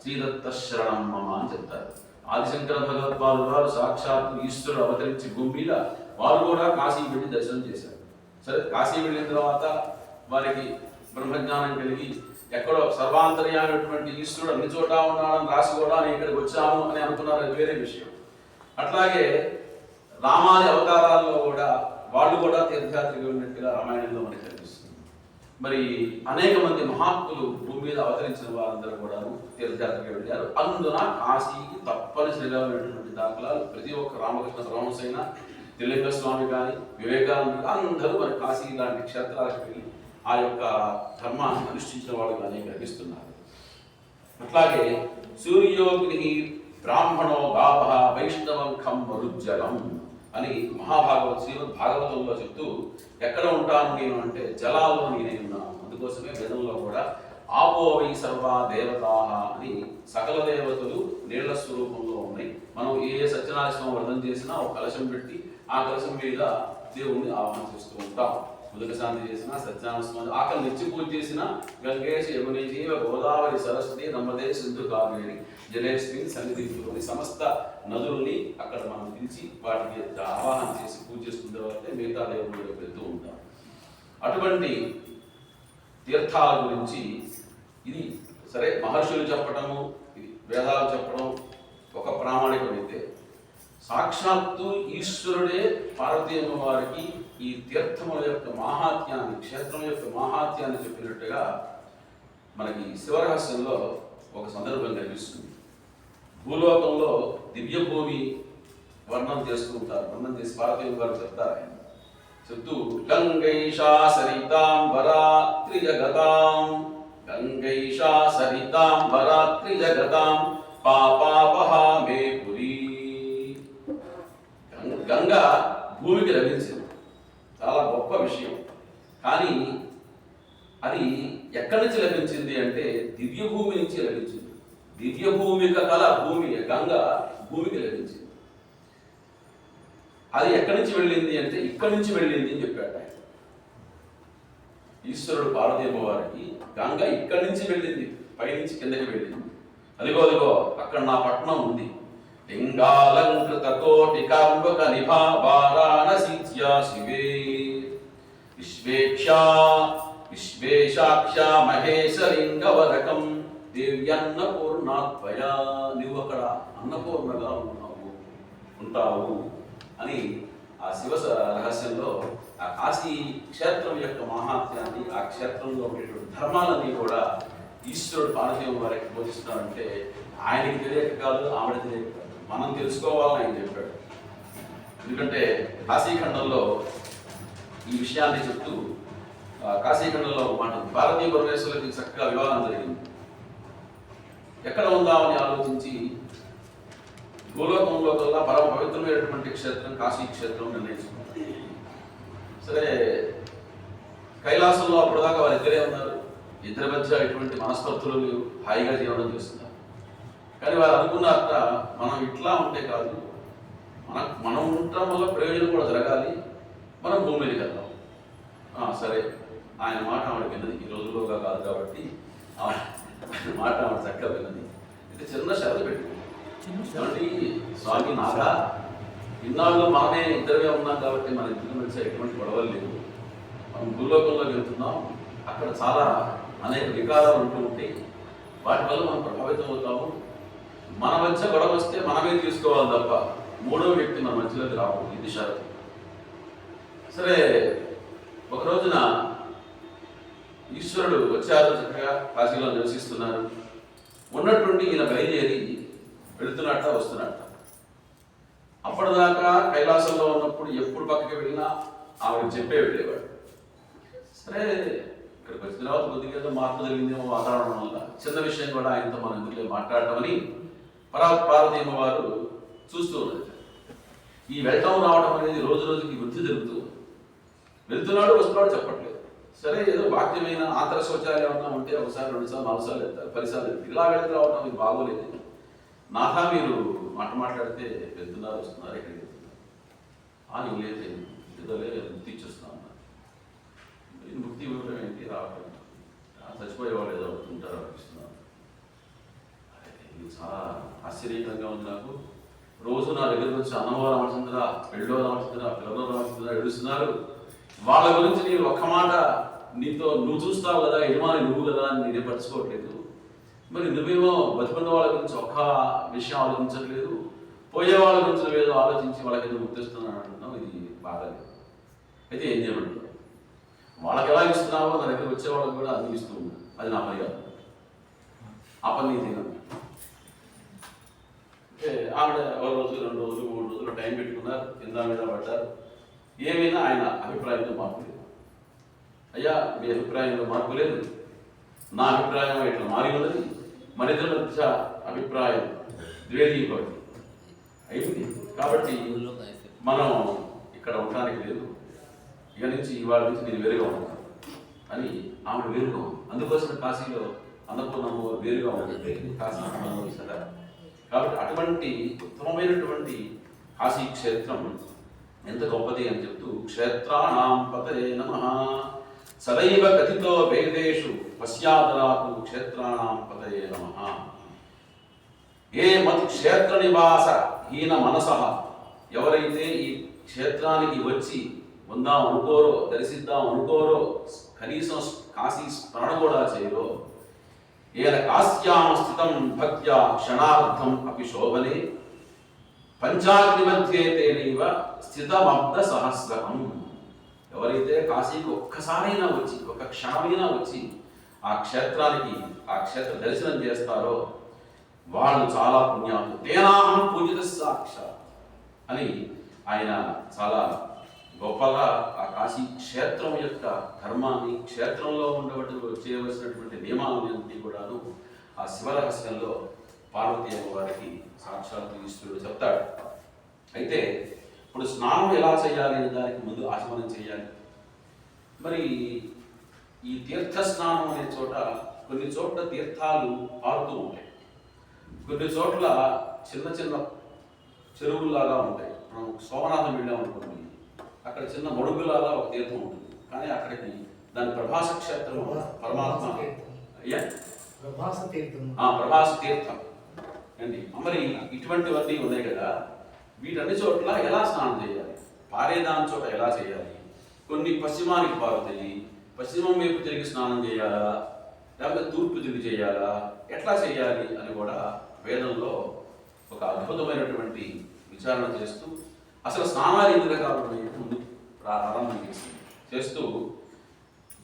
శ్రీదత్త శరణం మమ అని చెప్తారు. ఆదిశంకర భగవత్పాదులు వారు సాక్షాత్తు ఈశ్వరుడు అవతరించి భూమి మీద వారు కూడా కాశీ వెళ్ళి దర్శనం చేశారు. సరే, కాశీ వెళ్ళిన తర్వాత వారికి బ్రహ్మజ్ఞానం కలిగి ఎక్కడో సర్వాంతర్యామైనటువంటి ఈశ్వరుడు అన్ని చోట ఉన్నాడని రాసి కూడా నేను ఇక్కడికి వచ్చాము అని అనుకున్నారు, అది వేరే విషయం. అట్లాగే రామాది అవతారాల్లో కూడా వాళ్ళు కూడా తీర్థయాత్రకి వెళ్ళినట్టుగా రామాయణంలో మనకి కనిపిస్తుంది. మరి అనేక మంది మహాత్ములు భూమి మీద అవతరించిన వారందరూ కూడా తీర్థయాత్రకి వెళ్ళారు. అందున కాశీకి తప్పనిసరిగా ఉన్నటువంటి దాఖలాలు ప్రతి ఒక్క రామకృష్ణ పరమహంసైన త్రిలింగ స్వామి కానీ వివేకానంద అందరూ మరి కాశీ లాంటి క్షేత్రాలకు వెళ్ళి ఆ యొక్క ధర్మాన్ని అనుష్ఠించిన వాళ్ళు కానీ కనిపిస్తున్నారు. అట్లాగే సూర్యోగ్ని బ్రాహ్మణో గావ వైష్ణవం ఖం మరుజ్జలం అని శ్రీమద్ భాగవతంలో చెప్తూ ఎక్కడ ఉంటాను నేను అంటే జలాల్లో నేనే ఉన్నాను. అందుకోసమే వేదంలో కూడా ఆపో వై సర్వా దేవతాః అని సకల దేవతలు నీళ్ల స్వరూపంలో ఉన్నాయి. మనం ఏ సత్యనారాయణ వ్రతం చేసినా ఒక కలశం పెట్టి ఆ కలశం మీద దేవుణ్ణి ఆహ్వానం చేస్తూ ఉంటాం. ఉదక శాంతి చేసినా సత్యనారాయణ ఆకలి నిత్య పూజ చేసినా గంగేశ యమునే జీవ గోదావరి సరస్వతి నమ్మదే సింధు కావేరి జలేస్మిన్ సన్నిధిలోని సమస్త నదుల్ని అక్కడ మనం పిలిచి వాటికి ఆవాహన చేసి పూజ చేసుకున్న తర్వాతే మిగతా దేవుళ్ళకి వెళ్తూ ఉంటాం. అటువంటి తీర్థాల గురించి ఇది సరే మహర్షులు చెప్పటము, వేదాలు చెప్పడం ఒక ప్రామాణికమైతే సాక్షాత్తు ఈశ్వరుడే పార్వతీ అమ్మవారికి ఈ తీర్థముల యొక్క మాహాత్యాన్ని, క్షేత్రం యొక్క మాహాత్యాన్ని చెప్పినట్టుగా మనకి శివరహస్యంలో ఒక సందర్భం కనిపిస్తుంది. భూలోకంలో దివ్యభూమి వర్ణం చేస్తూ ఉంటారు. వర్ణం చేసి పార్వతీ అమ్మవారు చెప్తారు. ఆయన చెప్తూ గంగైషా సరితాం వరాత్రి జగతాం గంగైషా సరితాం వరాత్రి జగతాం పాపాపహా మే పురీ. గంగ భూమికి లభించింది, చాలా గొప్ప విషయం. కానీ అది ఎక్కడి నుంచి లభించింది అంటే దివ్య భూమి నుంచి లభించింది. దివ్య భూమిక కల భూమి గంగ భూమికి లభించింది. అది ఎక్కడి నుంచి వెళ్ళింది అంటే ఇక్కడి నుంచి వెళ్ళింది అని చెప్పాడు ఆయన. ఈశ్వరుడు పార్వతీ అమ్మవారికి గంగ ఇక్కడి నుంచి వెళ్ళింది, పైనుంచి కిందకి వెళ్ళింది. అదిగో అక్కడ నా పట్టణం ఉంది. లింగాలంకృత కోటి కాంబక నిభా వారాణసీత్యా శివే. విశ్వేశాక్ష మహేశలింగవరకం దేవ్యన్నపూర్ణాత్వయ, నువ్వు అక్కడ అన్నపూర్ణగా ఉంటావు అని ఆ శివ రహస్యంలో ఆ కాశీ క్షేత్రం యొక్క మహాత్మ్యాన్ని, ఆ క్షేత్రంలో ఉండేటువంటి ధర్మాలన్నీ కూడా ఈశ్వరుడు పార్వతీదేవి వారికి బోధిస్తున్నాడంటే ఆయనకి తెలియక కాదు, ఆవిడ తెలియక కాదు, మనం తెలుసుకోవాలని ఆయన చెప్పాడు. ఎందుకంటే కాశీఖండంలో ఈ విషయాన్ని చెప్తూ కాశీఖండంలో మాట పార్వతీ పరమేశ్వరులకి చక్కగా వివాహం జరిగింది. ఎక్కడ ఉందామని ఆలోచించి భూలోకంలో కల్లా పరమ పవిత్రమైనటువంటి క్షేత్రం కాశీ క్షేత్రం నిర్ణయించుకున్నారు. సరే, కైలాసంలో అప్పటిదాకా వారు ఇద్దరే ఉన్నారు, ఇద్దరి మధ్య ఎటువంటి మనస్పర్ధులు లేవు, హాయిగా జీవనం చేస్తున్నారు. కానీ వారు అనుకున్నారట, మనం ఇట్లా ఉంటే కాదు, మనం ఉండటం వల్ల ప్రయోజనం కూడా జరగాలి, మనం భూమి మీదకి వెళ్దాం. సరే, ఆయన మాట ఆవిడ విన్నది. ఈ రోజుల్లోగా కాదు కాబట్టి ఆయన మాట ఆవిడ చక్కగా విన్నది. అయితే చిన్న షరతు పెట్టింది, ఏమండి స్వామి, నాగా ఇన్నాళ్ళు మనమే ఇద్దరే ఉన్నాం కాబట్టి మన ఇద్దరి మధ్య ఎటువంటి గొడవలు లేవు, మనం భూలోకంలోకి వెళ్తున్నాం, అక్కడ చాలా అనేక వికారాలు ఉంటూ ఉంటాయి, వాటి వల్ల మనం ప్రభావితం అవుతాము, మన మధ్య గొడవ వస్తే మనమే తీసుకోవాలి తప్ప మూడో వ్యక్తి మన మధ్యలోకి రాకూడదు, ఇది షరతు. సరే, ఒక రోజున ఈశ్వరుడు వచ్చారు, చక్కగా కాశీలో నివసిస్తున్నారు. ఉన్నట్టుండి ఈయన బయలుదేరి వెళుతున్నట్ట వస్తున్నట్ట. అప్పటిదాకా కైలాసంలో ఉన్నప్పుడు ఎప్పుడు పక్కకి వెళ్ళినా ఆవిడ చెప్పే వెళ్ళేవాడు. సరే, ఇక్కడికి వచ్చిన తర్వాత కొద్దిగా ఏదో మార్పు జరిగిందేమో వాతావరణం వల్ల, చిన్న విషయం కూడా ఆయనతో మనం ఎందుకులే మాట్లాడటమని పార్వతీమ్మ వారు చూస్తూ ఉన్నది. ఈ వెళ్ళటం రావడం అనేది రోజు రోజుకి వృద్ధి జరుగుతూ వెళ్తున్నాడు వస్తున్నాడు చెప్పట్లేదు. సరే, ఏదో వాక్యమైన ఆంతర శౌచాలయం ఏమన్నా ఉంటే ఒకసారి 2 సార్లు 4 సార్లు వెళ్తారు, 10 సార్లు వెళ్తారు. ఇలా వెళ్తూ రావడం ఇది బాగోలేదు. నాథా, మీరు మాట్లాడితే వెళ్తున్నారు వస్తున్నారు, ఎక్కడికి వెళ్తున్నారు? నువ్వు లేదు, ఏదో లేదు, ముక్తి ఇచ్చేస్తున్నాను. ముక్తి ఇవ్వడం ఏంటి, రావడం చచ్చిపోయేవాళ్ళు ఏదో ఉంటారు అనిపిస్తున్నాను. ఇది చాలా ఆశ్చర్యకరంగా ఉంది నాకు. రోజు నా దగ్గరకు వచ్చి అన్నమో రామచంద్ర, పెళ్ళో రామచంద్ర, పిల్లలో రామచంద్ర ఏడుస్తున్నారు. వాళ్ళ గురించి నేను ఒక్క మాట నువ్వు చూస్తావు కదా, యజమాని నువ్వు కదా అని నేనే పట్టించుకోవట్లేదు. మరి నువ్వేమో బతికున్న వాళ్ళ గురించి ఒక్క విషయం ఆలోచించట్లేదు, పోయే వాళ్ళ గురించి నువ్వేదో ఆలోచించి వాళ్ళకి ఏదో గుర్తిస్తున్నాను అంటున్నావు. ఇది బాగాలేదు. అయితే ఏం చేయమంటావు? వాళ్ళకి ఎలా ఇస్తున్నావో నా దగ్గర వచ్చే వాళ్ళకి కూడా అది ఇస్తూ ఉంది. అది నా మర్యాద, ఆ పని నేను. అంటే ఆవిడ 1 రోజు 2 రోజులు 3 రోజులు టైం పెట్టుకున్నారు, కింద మీద పడ్డారు. ఏమైనా ఆయన అభిప్రాయంలో మార్పు లేదు. అయ్యా, మీ అభిప్రాయంలో మార్పు లేదు, నా అభిప్రాయం ఇట్లా మారి ఉన్నది, మన ఇద్దరి మధ్య అభిప్రాయం ద్వేషీభవతి అయింది. కాబట్టి మనం ఇక్కడ ఉండడానికి లేదు, ఇక నుంచి ఇవాళ నుంచి నేను వేరుగా ఉంటాను అని ఆమె వేరుగా ఉంది. అందుకోసం కాశీలో అన్నపూర్ణమ్మ వేరుగా ఉంటుంది, కాశీ అనుభవిస్తారా. కాబట్టి అటువంటి ఉత్తమమైనటువంటి కాశీ క్షేత్రం ఎంత గొప్పది అని చెప్తూ, క్షేత్రాణాం పతయే నమః సదైవ కథితో వేదేషు పశ్చాదరాకు క్షేత్రాణాం పతయే నమః. ఏ మత్ క్షేత్ర నివాస హీన మనసః, ఎవరైతే ఈ క్షేత్రానికి వచ్చి ఉందాం అనుకోరో, దర్శిద్దాం అనుకోరో, కనీసం కాశీ స్మరణ కూడా చేయరో, ఏన కాశ్యాం స్థితం భక్త్యా క్షణార్థం అపి శోభనే పంచాగ్ని మధ్యే తేనైవ స్థితమబ్ద సహస్రకం. ఎవరైతే కాశీకి ఒక్కసారైనా వచ్చి, ఒక క్షణమైనా వచ్చి ఆ క్షేత్రానికి, ఆ క్షేత్ర దర్శనం చేస్తారో వాళ్ళు చాలా పుణ్యాలు. తేనాహం పూజిత సాక్షాత్ అని ఆయన చాలా గొప్పగా ఆ కాశీ క్షేత్రం యొక్క ధర్మాన్ని, క్షేత్రంలో చేయవలసినటువంటి నియమాలన్నింటినీ కూడాను ఆ శివరహస్యంలో పార్వతీ అమ్మవారికి సాక్షాత్తు ఈశ్వరుడు చెప్తాడు. అయితే ఇప్పుడు స్నానం ఎలా చేయాలి అనే దానికి ముందు ఆచమనం చేయాలి. మరి ఈ తీర్థ స్నానం అనే చోట కొన్ని చోట్ల తీర్థాలు పారుతూ ఉంటాయి, కొన్ని చోట్ల చిన్న చిన్న చెరువులాగా ఉంటాయి. మనం సోమనాథం వెళ్ళామనుకోండి, అక్కడ చిన్న మడుగులాగా ఒక తీర్థం ఉంటుంది, కానీ అక్కడికి దాని ప్రభాస క్షేత్రం పరమాత్మ ప్రభాస తీర్థం అండి. మరి ఇటువంటివన్నీ ఉన్నాయి కదా, వీటన్ని చోట్ల ఎలా స్నానం చేయాలి, పారేదాని చోట ఎలా చేయాలి, కొన్ని పశ్చిమానికి పారుతాయి, పశ్చిమం వైపు తిరిగి స్నానం చేయాలా లేకపోతే తూర్పు తిరిగి చేయాలా, ఎట్లా చేయాలి అని కూడా వేదంలో ఒక అద్భుతమైనటువంటి విచారణ చేస్తూ అసలు స్నానాలు ఎన్ని రకాలు ఉన్నాయి ముందు ప్రారంభం చేస్తూ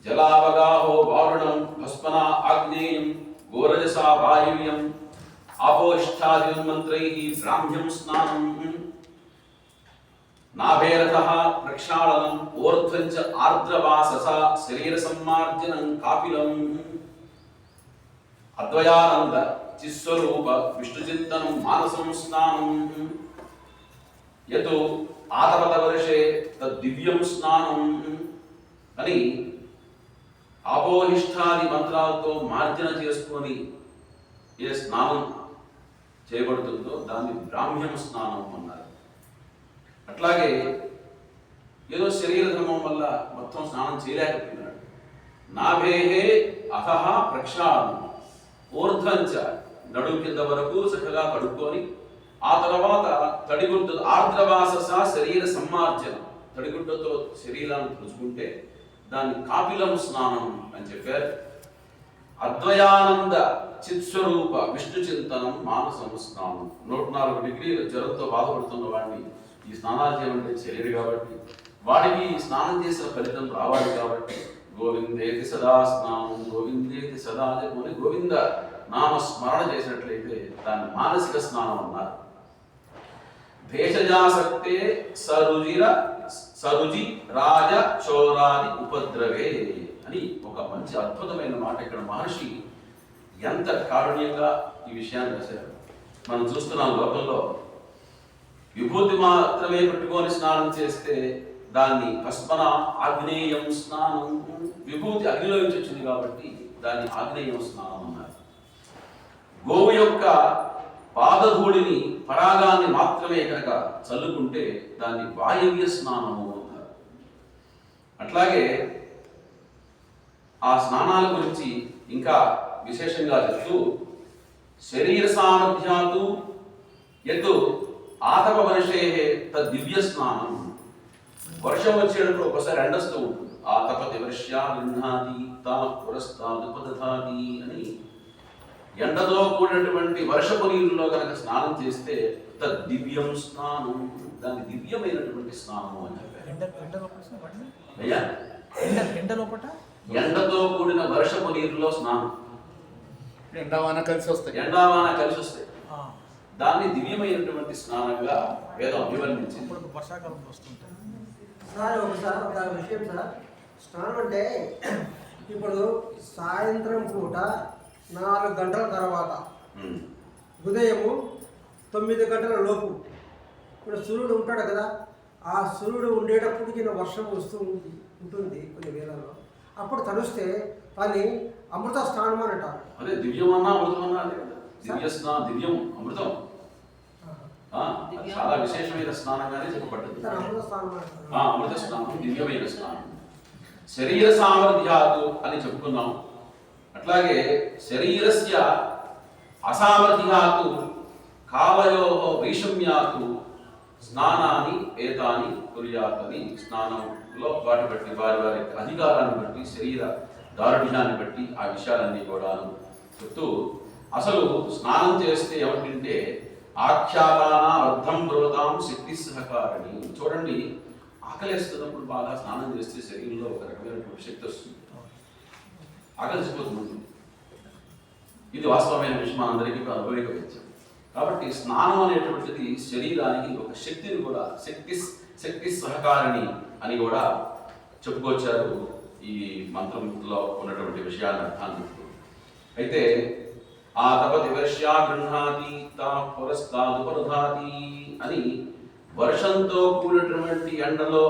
జలావగాహో వారుణం భస్మన ఆగ్నేయం గోరజసా వాయువ్యం ఆపోష్టాదిమంత్రై బ్రాహ్మ్యం స్నానం నాభేరథః ప్రక్షాళనం ఊర్ధ్వం చ ఆర్ద్రవాసస శరీర సమ్మార్జనం కాపిలం అద్వయానంద చిస్వరూప విష్ణుచింతనం మానసం స్నానం యతో ఆతపత వర్షే తద్దివ్యం స్నానం అని ఆపోహిష్టాది మంత్రాలతో మార్జన చేసుకొని ఏ స్నానం చేయబడుతుందో దాన్ని బ్రాహ్మ్యం స్నానం అన్నారు. అట్లాగే ఏదో శరీర ధర్మం వల్ల మొత్తం స్నానం చేయలేకపోయినాడు, నాభేహే అథః ప్రక్షాళనం ఊర్ధ్వంచ నడుము కింద వరకు చక్కగా కడుక్కొని ఆ తర్వాత తడిగుడ్డ ఆర్ద్రవాసస శరీర సమ్మార్జనం తడిగుడ్డతో శరీరాన్ని తుడుచుకుంటే దాన్ని కాపిలం స్నానం అని చెప్పారు. అద్వయానంద చిత్స్వరూప విష్ణు చింతనం మానసం స్నానం. 104 డిగ్రీల జ్వరంతో బాధపడుతున్న వాడిని ఈ స్నానాలు చేయమంటే చేయలేడు కాబట్టి, వాడికి స్నానం చేసిన ఫలితం రావాలి కాబట్టి గోవిందేతి సదా స్నానం గోవిందేతి సదా అని గోవింద నామ స్మరణ చేసినట్లయితే దాన్ని మానసిక స్నానం అన్నారు. భేషజాసక్తే సరుజి రాజ చోరాది ఉపద్రవే అని ఒక మంచి అద్భుతమైన మాట ఇక్కడ మహర్షి ఎంత కారుణ్యంగా ఈ విషయాన్ని రాశారు. మనం చూస్తున్నాం లోకంలో విభూతి మాత్రమే పెట్టుకొని స్నానం చేస్తే దాన్ని భస్మన ఆగ్నేయం స్నానం, విభూతి అగ్నిలో నుంచి వచ్చింది కాబట్టి దాన్ని ఆగ్నేయం స్నానం అన్నారు. గోవు యొక్క పాదధూళిని పరాగాన్ని మాత్రమే కనుక చల్లుకుంటే దాన్ని వాయవ్య స్నానము అన్నారు. అట్లాగే ఆ స్నానాల గురించి ఇంకా విశేషంగా చెప్తూ శరీర సామర్థ్యాలు ఎత్తు ఆతప వర్షే దివ్య స్నానం. వర్షం వచ్చేటప్పుడు ఒకసారి ఎండస్తూ ఉంటుంది. ఆతపతి వర్ష్యా గృహాది తా పురస్తాదుపదధాది అని ఎండతో కూడినటువంటి వర్షపు నీరులో కనుక స్నానం చేస్తే దివ్యం స్నానం, దాని దివ్యమైనటువంటి స్నానము అని చెప్పారు. ఎండతో కూడిన వర్షపు నీరులో స్నానం, ఎండావాన కలిసి వస్తాయి, ఎండావాన కలిసి వస్తాయి, దాన్ని దివ్యమైనటువంటి స్నానంగా వేదం అభివర్ణించింది. వర్షాకాలం వస్తుంటాయి సార్. ఒకసారి ఒక విషయం సార్, స్నానం అంటే ఇప్పుడు సాయంత్రం పూట 4 గంటల తర్వాత ఉదయము 9 గంటల లోపు ఇప్పుడు సూర్యుడు ఉంటాడు కదా, ఆ సూర్యుడు ఉండేటప్పటికి వర్షం వస్తూ ఉంటుంది కొన్ని వేళల్లో, అప్పుడు తలుస్తే దాన్ని అమృత స్నానం అని అంటారు. అదే దివ్యం అన్నా అమృతం అన్నా అదే కదా, దివ్య స్నానం, దివ్యం అమృతం, చాలా విశేషమైన స్నానంగానే చెప్పబడ్డది. అమృత స్నానం దివ్యమైన స్నానం. శరీర సామర్థ్యాలు అని చెప్పుకున్నాం. అట్లాగే శరీరస్య అసామర్థ్యాలు కాలయో వైషమ్యాలు స్నానాన్ని ఏతాని కుర్యాత్ అని స్నానంలో వాటి బట్టి వారి వారి అధికారాన్ని బట్టి శరీర దారుఢ్యాన్ని బట్టి ఆ విషయాలన్నీ కూడా చెప్తూ అసలు స్నానం చేస్తే ఏమిటంటే ఆఖ్యాతాన అర్థం బ్రోతాం శక్తి సహకారిణి. చూడండి, ఆకలిస్తున్నప్పుడు బాగా స్నానం చేస్తే శరీరంలో ఒక రకమైనటువంటి శక్తి వస్తుంది, ఆకలిసిపోతుంది. ఇది వాస్తవమైన విషయం, అందరికీ అనుభవించవచ్చు. కాబట్టి స్నానం అనేటువంటిది శరీరానికి ఒక శక్తిని కూడా శక్తి సహకారిణి అని కూడా చెప్పుకొచ్చారు ఈ మంత్రంలో ఉన్నటువంటి విషయాన్ని అర్థాన్ని. అయితే ఆ తపతి వర్ష్యా గృహాతి తా పురస్తాదుపరుధాతి అని వర్షంతో కూడినటువంటి ఎండలో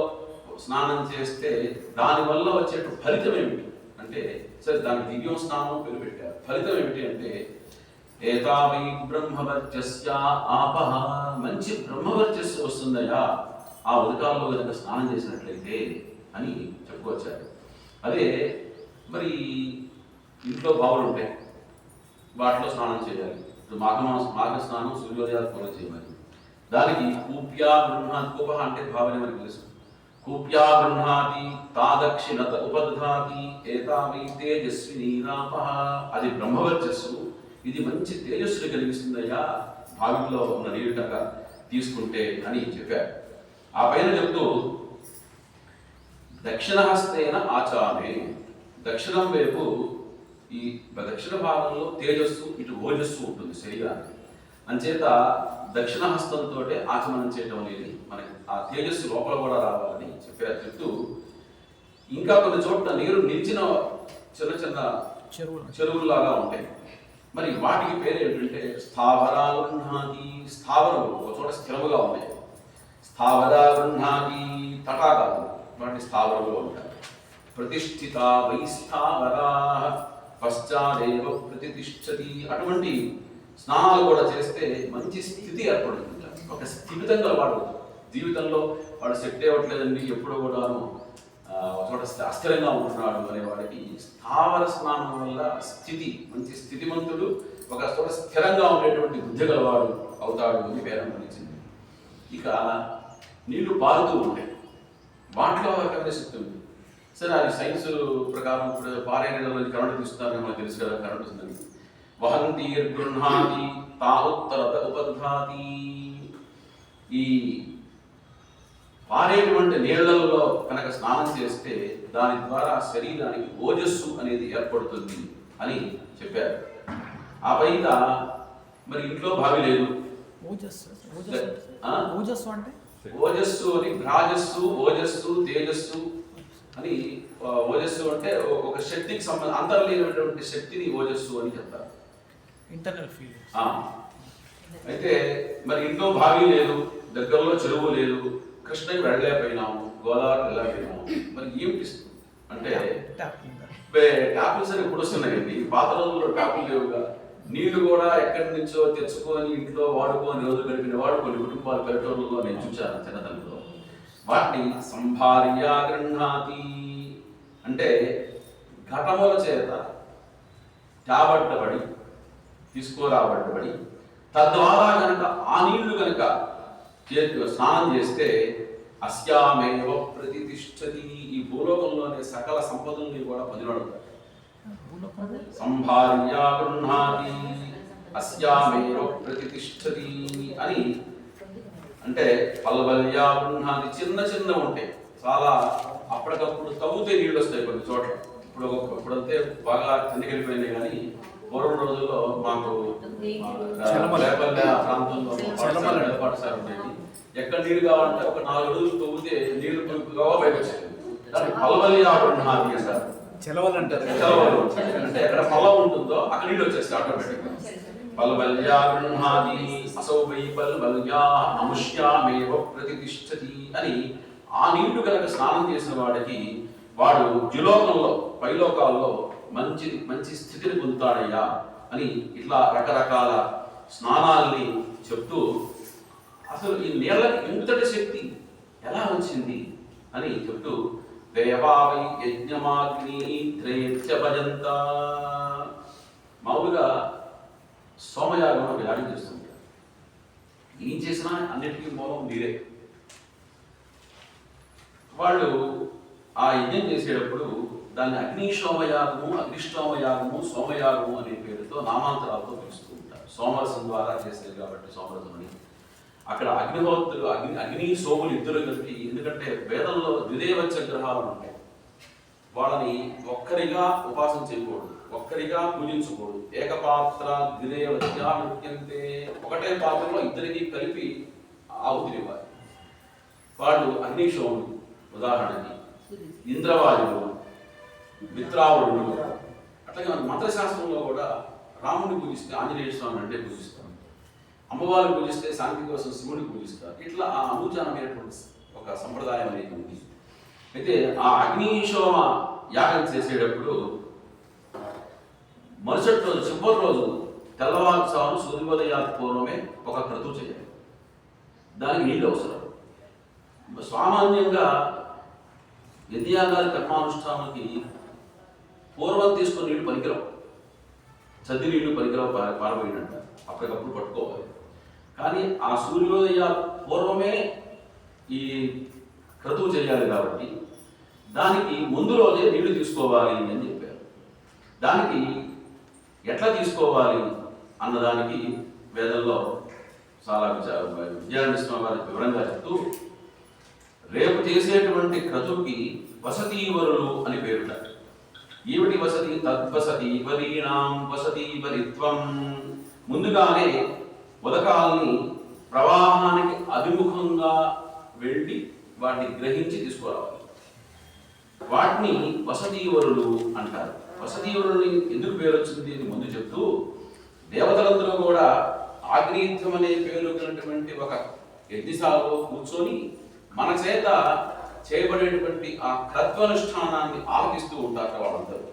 స్నానం చేస్తే దానివల్ల వచ్చే ఫలితం ఏమిటి అంటే, సరే దానికి దివ్యం స్నానం పేరు పెట్టారు. ఫలితం ఏమిటి అంటే ఏతావై బ్రహ్మవర్చస్య ఆపహ, మంచి బ్రహ్మవర్చస్సు వస్తుందయా ఆ ఉదకాల్లో కనుక స్నానం చేసినట్లయితే అని చెప్పుకొచ్చారు. అదే మరి ఇంట్లో బావులు ఉంటాయి, వాటిలో స్నానం చేయాలి. మాఘ స్నానం సూర్యోదయాల పూర్వం చేయాలి. దానికి కూప్యా బ్రహ్మ కూప అంటే భావన మనకి తెలుసు. భూప్యా గృహాతి తాదక్షిణత ఉపదధాతి ఏతావై తేజస్విని రాపః. అది బ్రహ్మవర్చస్సు, ఇది మంచి తేజస్సుని కలిగిస్తుందయ్యా బావిలో ఉన్న నీరు కనుక తీసుకుంటే అని చెప్పారు. ఆ పైన చెప్తూ దక్షిణహస్తేన ఆచామే, దక్షిణం వైపు ఈ దక్షిణ భాగంలో తేజస్సు, ఇటు ఓజస్సు ఉంటుంది శరీరానికి. అంచేత దక్షిణ హస్తంతో ఆచమనం చేయడం అనేది మనకి ఆ తేజస్సు లోపల కూడా రావాలని చెప్పారు. చెప్తూ ఇంకా కొన్ని చోట్ల నీరు నిలిచిన చిన్న చిన్న చెరువుల్లాగా ఉంటాయి. మరి వాటికి పేరు ఏంటంటే స్థావరాలు గృహాతి. స్థావరములు ఒక చోట స్థిరముగా ఉన్నాయి. స్థావరా గృహాతి తటాకాలు, వాటి స్థావరములు ఉంటాయి. ప్రతిష్ఠిత వైస్థావరా పశ్చాదేవ ప్రతిష్ఠతి. అటువంటి స్నానాలు కూడా చేస్తే మంచి స్థితి ఏర్పడుతుంది. ఒక స్థిమితంగా వాడు జీవితంలో వాడు సెట్ అవ్వట్లేదండి, ఎప్పుడో కూడాను ఒక చోట అస్థిరంగా ఉంటున్నాడు అనే వాడికి స్థావర స్నానం వల్ల స్థితి, మంచి స్థితిమంతుడు, ఒక చోట స్థిరంగా ఉండేటువంటి బుద్ధి గలవాడు అవుతాడు అని పేరు పనిచింది. ఇక నీళ్లు పారుతూ ఉంటాయి, వాటిలో శక్తి ఉంది. సరే, అది సైన్స్ ప్రకారం ఇప్పుడు పారే నీళ్ళలో కరెంటు తీస్తున్నారని మనకు తెలుసు కదా, కరెంటు ఉందని. వహంతీర్గృహాతి తాహుత్తరత ఉపదధాతి. ఈ పారేటువంటి నీళ్లలో కనుక స్నానం చేస్తే దాని ద్వారా శరీరానికి ఓజస్సు అనేది ఏర్పడుతుంది అని చెప్పారు. ఆ పైన మరి ఇంట్లో బావి లేదు, ఓజస్సు అని భ్రాజస్సు, ఓజస్సు, తేజస్సు అని. ఓజస్సు అంటే ఒక శక్తికి అంతర్లీనమైనటువంటి శక్తిని ఓజస్సు అని చెప్తారు, ఇంటర్నల్ ఫీల్. అయితే మరి ఇంట్లో బావి లేదు, దగ్గరలో చెరువు లేదు, కృష్ణకి వెళ్ళలేకపోయినాము, గోదావరి వెళ్ళలేకపోయినాము, మరి ఏమిటి అంటే ట్యాపుల్స్ అని ఇప్పుడు వస్తున్నాయండి. పాత రోజుల్లో ట్యాపులు లేవుగా. నీళ్లు కూడా ఎక్కడి నుంచో తెచ్చుకొని ఇంట్లో వాడుకొని రోజు గడిపిన వాడు కొన్ని కుటుంబాలు పల్లెటూరులో నేను చూశాను చిన్నతనంలో. వాటిని సంభార్య గృహాతి అంటే ఘటముల చేత తాబట్టబడి తీసుకురాబట్టబడి తద్వారా కనుక ఆ నీళ్లు కనుక స్నానం చేస్తే అస్యామేవ ప్రతిష్ఠతి. ఈ భూలోకంలోనే సకల సంపదల్ని కూడా పొందినడుతారు. సంభార్య గృహాతి అస్యామేవ ప్రతిష్ఠతి అని అంటే పల్వల్య గృహాతి. చిన్న చిన్న ఉంటాయి, చాలా అప్పటికప్పుడు తవ్వుతే నీళ్ళు వస్తాయి కొన్ని చోట్ల. ఇప్పుడంతే బాగా కిందకెళ్ళిపోయినాయి. కానీ పూర్వం రోజుల్లో మాకు ప్రాంతంలో పాఠశాల ఉండేది. ఎక్కడ నీళ్ళు కావాలంటే ఒక 4 రోజులు తవ్వుతే నీళ్లు పులుపుగా బయట వచ్చేది. దాన్ని పల్వల్య గృహాతి అంటారు. చెలవలు అంటారు. చెలవలు అంటే ఎక్కడ పల్లవ ఉంటుందో అక్కడ నీళ్ళు వచ్చేస్తాయి ఆటోమేటిక్ గా. పల్వల్య గృహాతి అసౌ వై పల్వల్య అముష్యామేవ ప్రతిష్ఠతి అని. ఆ నీళ్లు కనుక స్నానం చేసిన వాడికి వాడు ద్యులోకంలో పైలోకాల్లో మంచి మంచి స్థితిని పొందుతాడయ్యా అని ఇట్లా రకరకాల స్నానాల్ని చెప్తూ అసలు ఈ నీళ్ళకి ఇంతటి శక్తి ఎలా వచ్చింది అని చెప్తూ దేవావై యజ్ఞమాగ్ని త్రేత్య భజంత. మామూలుగా సోమయాగం ఒక యాగం చేస్తుంటారు. ఏం చేసినా అన్నిటికీ మూలం నీరే. వాళ్ళు ఆ యజ్ఞం చేసేటప్పుడు దాన్ని అగ్నిశోమయాగము, అగ్నిష్టోమయాగము, సోమయాగము అనే పేరుతో నామాంతరాలతో పిలుస్తూ ఉంటారు. సోమరసం ద్వారా చేసేది కాబట్టి సోమరసం అని. అక్కడ అగ్నిహోత్రులు అగ్ని సోములు ఇద్దరు కలిపి, ఎందుకంటే వేదంలో ద్విదేవచ్చ గ్రహాలు ఉంటాయి, వాళ్ళని ఒక్కరిగా ఉపాసన చేయకూడదు, ఒక్కరిగా పూజించకూడదు. ఏకపాత్ర ద్విదేవత్యానుత్యంతే, ఒకటే పాత్రలో ఇద్దరికి కలిపి ఆహుతినివ్వాలి. వాళ్ళు అగ్నిశోములు ఉదాహరణకి, ఇంద్రవాయువులు, మిత్రావుడు. అట్లాగే మన మంత్రశాస్త్రంలో కూడా రాముడిని పూజిస్తే ఆంజనేయ స్వామి అంటే పూజిస్తాం, అమ్మవారిని పూజిస్తే శాంతి కోసం శివుడిని పూజిస్తారు. ఇట్లా ఆ అనూచానమైనటువంటి ఒక సంప్రదాయం అనేది ఉంది. అయితే ఆ అగ్నిశోమ యాగం చేసేటప్పుడు మరుసటి రోజు చివరి రోజు తెల్లవారుజామున సూర్యోదయానికి పూర్వమే ఒక క్రతువు చేయాలి. దానికి నీళ్ళు అవసరం. సామాన్యంగా యజ్ఞయాగాది కర్మానుష్ఠానానికి పూర్వం తీసుకుని నీళ్లు పనికిరావు, చద్ది నీళ్లు పనికిరావు, పారబోయినట్ట అప్పటికప్పుడు పట్టుకోవాలి. కానీ ఆ సూర్యోదయ పూర్వమే ఈ క్రతువు చేయాలి కాబట్టి దానికి ముందు రోజే నీళ్లు తీసుకోవాలి అని చెప్పారు. దానికి ఎట్లా తీసుకోవాలి అన్నదానికి వేదంలో చాలా విద్యారణ్య స్వామి వారి వివరంగా చెప్తూ, రేపు చేసేటువంటి క్రతువుకి వసతీవరులు అని పేరుట. ఏమిటి వసతి? తద్వసతి వరీణాం వసతి వరిత్వం. ముందుగానే ఉదకాల్ని ప్రవాహానికి అభిముఖంగా వెళ్ళి వాటిని గ్రహించి తీసుకురావాలి. వాటిని వసతీవరులు అంటారు. వసతీవరులని ఎందుకు పేరు వచ్చింది అని ముందు చెప్తూ, దేవతలందరూ కూడా ఆగ్నేయత్వం అనే పేరు కలిగినటువంటి ఒక యజ్ఞశాలలో కూర్చొని మన చేత చేయబడేటువంటి ఆ క్రత్వానుష్ఠానాన్ని ఆలకిస్తూ ఉంటారు. వాళ్ళందరూ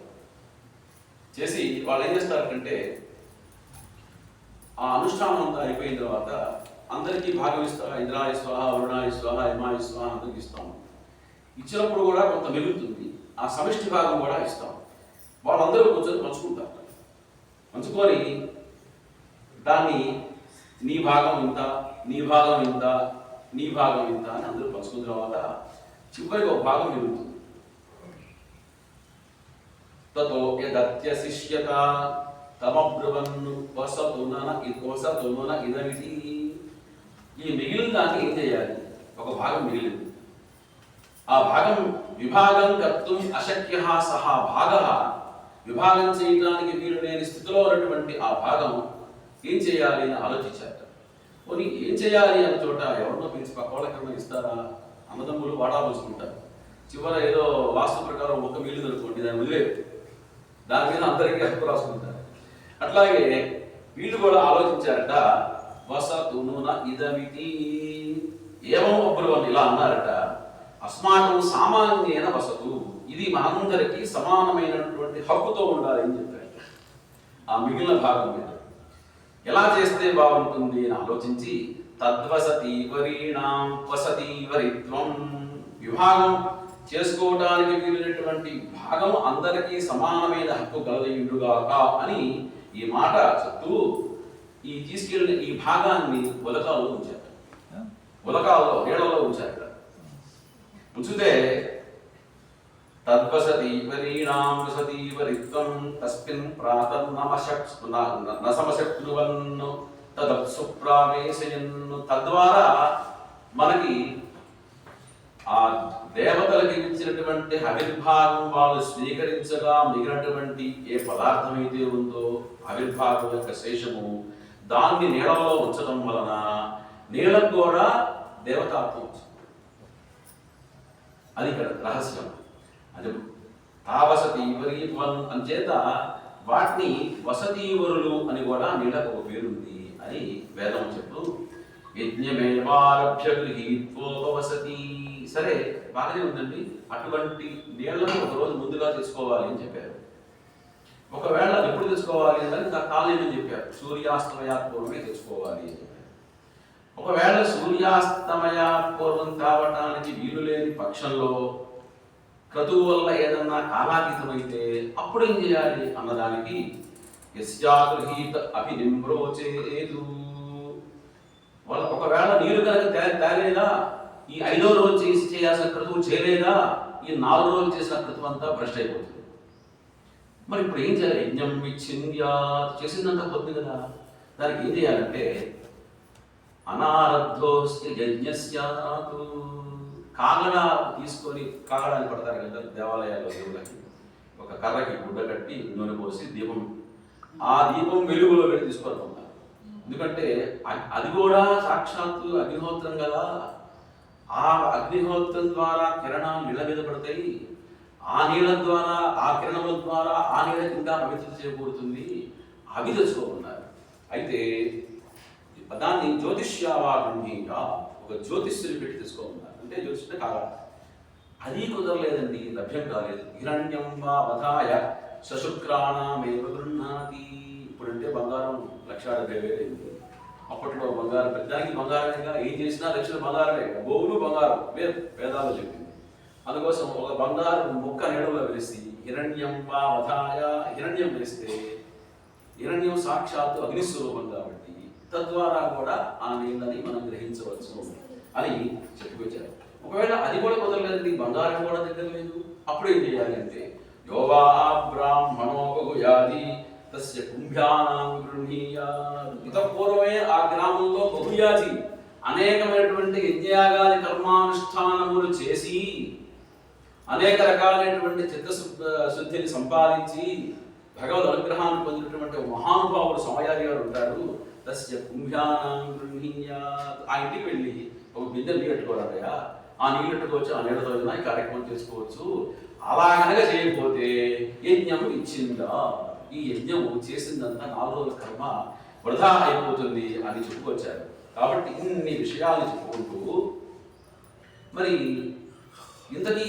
చేసి వాళ్ళు ఏం చేస్తారంటే, ఆ అనుష్ఠానం అంతా అయిపోయిన తర్వాత అందరికీ భాగం ఇస్తా, ఇంద్రాయ స్వాహ, వరుణాయ స్వాహ, యమాయ స్వాహ అందరికి ఇస్తాము. ఇచ్చినప్పుడు కూడా కొంత మిగులుతుంది, ఆ సమిష్టి భాగం కూడా ఇస్తాం. వాళ్ళందరూ కూర్చొని పంచుకుంటారు. పంచుకొని దాన్ని నీ భాగం ఇంత, నీ భాగం ఇంత, నీ భాగం ఇంత అని అందరూ పంచుకున్న తర్వాత చివరికి ఒక భాగం మిగులుతుంది. తతో యదత్య శిష్యత తమబ్రువన్ను వసతున ఇదమితి. ఈ మిగిలిన దాన్ని ఏం చేయాలి? ఒక భాగం మిగిలింది, ఆ భాగం విభాగం కర్తుం అశక్య సహా భాగ, విభాగం చేయడానికి వీలు లేని స్థితిలో ఉన్నటువంటి ఆ భాగం ఏం చేయాలి అని ఆలోచించారు. పోనీ ఏం చేయాలి అన్న చోట ఎవరినో పిలిచి పక్క వాళ్ళకన్నా ఇస్తారా? అన్నదమ్ములు వాడా పోసుకుంటారు. చివర ఏదో వాస్తు ప్రకారం ఒక మిగిలింది అనుకోండి, దాన్ని వదిలేదు, దాని మీద అందరికీ హక్కు రాసుకుంటారు. అట్లాగే వీళ్ళు కూడా ఆలోచించారట. వసతున ఇదమితి ఏమో అప్పుడు వాళ్ళు ఇలా అన్నారట, అస్మాకం సామాన్యేన వసతు, ఇది మనందరికీ సమానమైనటువంటి హక్కుతో ఉండాలి అని చెప్పారు. ఆ మిగిలిన భాగం మీద ఎలా చేస్తే బాగుంటుంది అని ఆలోచించి, తద్వసతి వరీణాం వసతి వరిత్వం, విభాగం చేసుకోవడానికి వీలైనటువంటి భాగం అందరికీ సమానమైన హక్కు కలదయుడుగాక అని ఈ మాట చెప్తూ ఈ తీసుకెళ్ళిన ఈ భాగాన్ని ఉలకాల్లో ఉంచారు. ఉలకాల్లో నీళ్లలో ఉంచారు. ఉంచితే తద్వసతి వరీణాం వసతి వరిత్వం తస్మిన్ ప్రాతన్నమశక్నువన్ను తదప్సు ప్రావేశయన్ను. తద్వారా మనకి ఆ దేవతలకి ఇచ్చినటువంటి ఆవిర్భాగం వాళ్ళు స్వీకరించగా మిగిలినటువంటి ఏ పదార్థం అయితే ఉందో ఆవిర్భాగం యొక్క శేషము దాన్ని నీళ్ళలో ఉంచడం వలన నీళ్ళకు కూడా దేవతాత్వం వచ్చింది. అది ఇక్కడ రహస్యం. అది తావసతీవరీత్వం అంచేత వాటిని వసతీవరులు అని కూడా నీళ్ళకు ఒక పేరుంది అని వేదం చెప్తూ, యజ్ఞమేవారభ్య గృహీత్వోపవసతి. సరే బాగానే ఉందండి, అటువంటి నీళ్లను ఒకరోజు ముందుగా తెచ్చుకోవాలి అని చెప్పారు. ఒకవేళ ఎప్పుడు తెచ్చుకోవాలి అని కాలం అని చెప్పారు, సూర్యాస్తమయాపూర్వమే తెచ్చుకోవాలి అని చెప్పారు. ఒకవేళ సూర్యాస్తమయాపూర్వం కావటానికి వీలు లేని పక్షంలో క్రతువు వల్ల ఏదన్నా కాలాతీతమైతే అప్పుడు ఏం చేయాలి అన్నదానికి యస్యాగృహీత అభినిమ్రోచేదు. వాళ్ళ ఒకవేళ నీరు కనుక తేలేదా, ఈ 5వ రోజు చేయాల్సిన క్రతువు చేయలేదా, ఈ 4 రోజులు చేసిన క్రతువు అంతా భ్రష్ట్ అయిపోతుంది. మరి ఇప్పుడు ఏం చేయాలి? యజ్ఞం విచ్ఛిన్యా, చేసిందంతా పొద్దు కదా, దానికి ఏం చేయాలంటే అనారబ్ధోస్య యజ్ఞస్యాతు. కాగడ తీసుకొని, కాగడాన్ని పడతారు కదా దేవాలయాల్లో దేవుళ్ళకి, ఒక కర్రకి గుడ్డ కట్టి నూనె పోసి దీపం, ఆ దీపం వెలుగులో పెట్టి తీసుకొని ఉంటారు. ఎందుకంటే అది కూడా సాక్షాత్తు అగ్నిహోత్రం కదా, ఆ అగ్నిహోత్రం ద్వారా కిరణాలు నీళ్ళ మీద పడతాయి, ఆ నీళ్ళ ద్వారా ఆ కిరణముల ద్వారా ఆ నీళ్ళ కింద పవిత్రత చేయకూడుతుంది. అవి తెచ్చుకోకున్నారు. అయితే దాన్ని జ్యోతిష్యావాగ్నిగా ఒక జ్యోతిష్యులు పెట్టి తెచ్చుకోమన్నారు. అంటే జ్యోతిష్యుడే కావాలి. అది కుదరలేదండి, లభ్యం కాలేదు. హిరణ్యం వా వధాయ సశుక్రాణమేవ గృహ్ణాతి. ఇప్పుడంటే బంగారం 1,70,000 అప్పట్లో బంగారం పెద్దానికి బంగారమేగా, ఏం చేసినా లక్షల బంగారమే, గోవులు బంగారం వేదాలు చెప్పింది. అందుకోసం ఒక బంగారం ముక్క నీడలో వేసి హిరణ్యం వా వధాయ, హిరణ్యం వేస్తే హిరణ్యం సాక్షాత్తు అగ్నిస్వరూపం కాబట్టి తద్వారా కూడా ఆ నీళ్ళని మనం గ్రహించవచ్చు అని చెప్పుకొచ్చారు. ఒకవేళ అది కూడా కుదరలేదండి, బంగారం కూడా దగ్గర లేదు, అప్పుడు ఏం చేయాలి అంటే యోవా బ్రాహ్మణో బహుయాది తస్య కుంభ్యానాం గృహీయాత్. పూర్వమే ఆ గ్రామంలో బహుయాది అనేకమైనటువంటి యజ్ఞయాగాది కర్మానుష్ఠానములు చేసి అనేక రకాలైనటువంటి చిత్తశుద్ధిని సంపాదించి భగవద్ అనుగ్రహాన్ని పొందినటువంటి మహానుభావుడు సమయాది గారు ఉంటారు. తస్య కుంభ్యానాం గృహీయాత్. ఆ ఇంటికి వెళ్ళి ఒక బిందె నీళ్ళు పెట్టుకోరాదయా, ఆ నీళ్ళు పెట్టుకోవచ్చు, ఆ నీళ్ళతో ఈ కార్యక్రమం చేసుకోవచ్చు. అలా కనుక చేయకపోతే యజ్ఞం ఇచ్చిందా, ఈ యజ్ఞము చేసిందంతా 4 రోజుల కర్మ వృధా అయిపోతుంది అని చెప్పుకొచ్చారు. కాబట్టి ఇన్ని విషయాలు చెప్పుకుంటూ మరి ఇంతకీ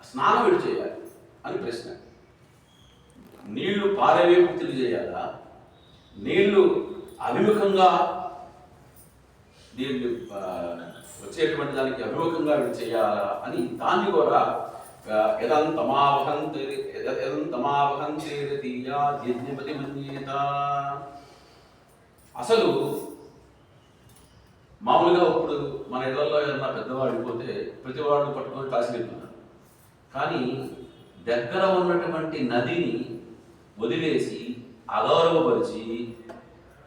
స్నానం ఎటు చేయాలి అని ప్రశ్న. నీళ్లు పారేవే పూర్తి చేయాలా, నీళ్లు అభిముఖంగా నీళ్లు వచ్చేటువంటి దానికి అభిముఖంగా చేయాలా అని దాన్ని కూడా అసలు మామూలుగా ఇప్పుడు మన ఇళ్లలో ఏదన్నా పెద్దవాడు అయిపోతే ప్రతి వాళ్ళు పట్టుకొని కాసిపెడుతున్నారు. కానీ దగ్గర ఉన్నటువంటి నదిని వదిలేసి అగౌరవపరిచి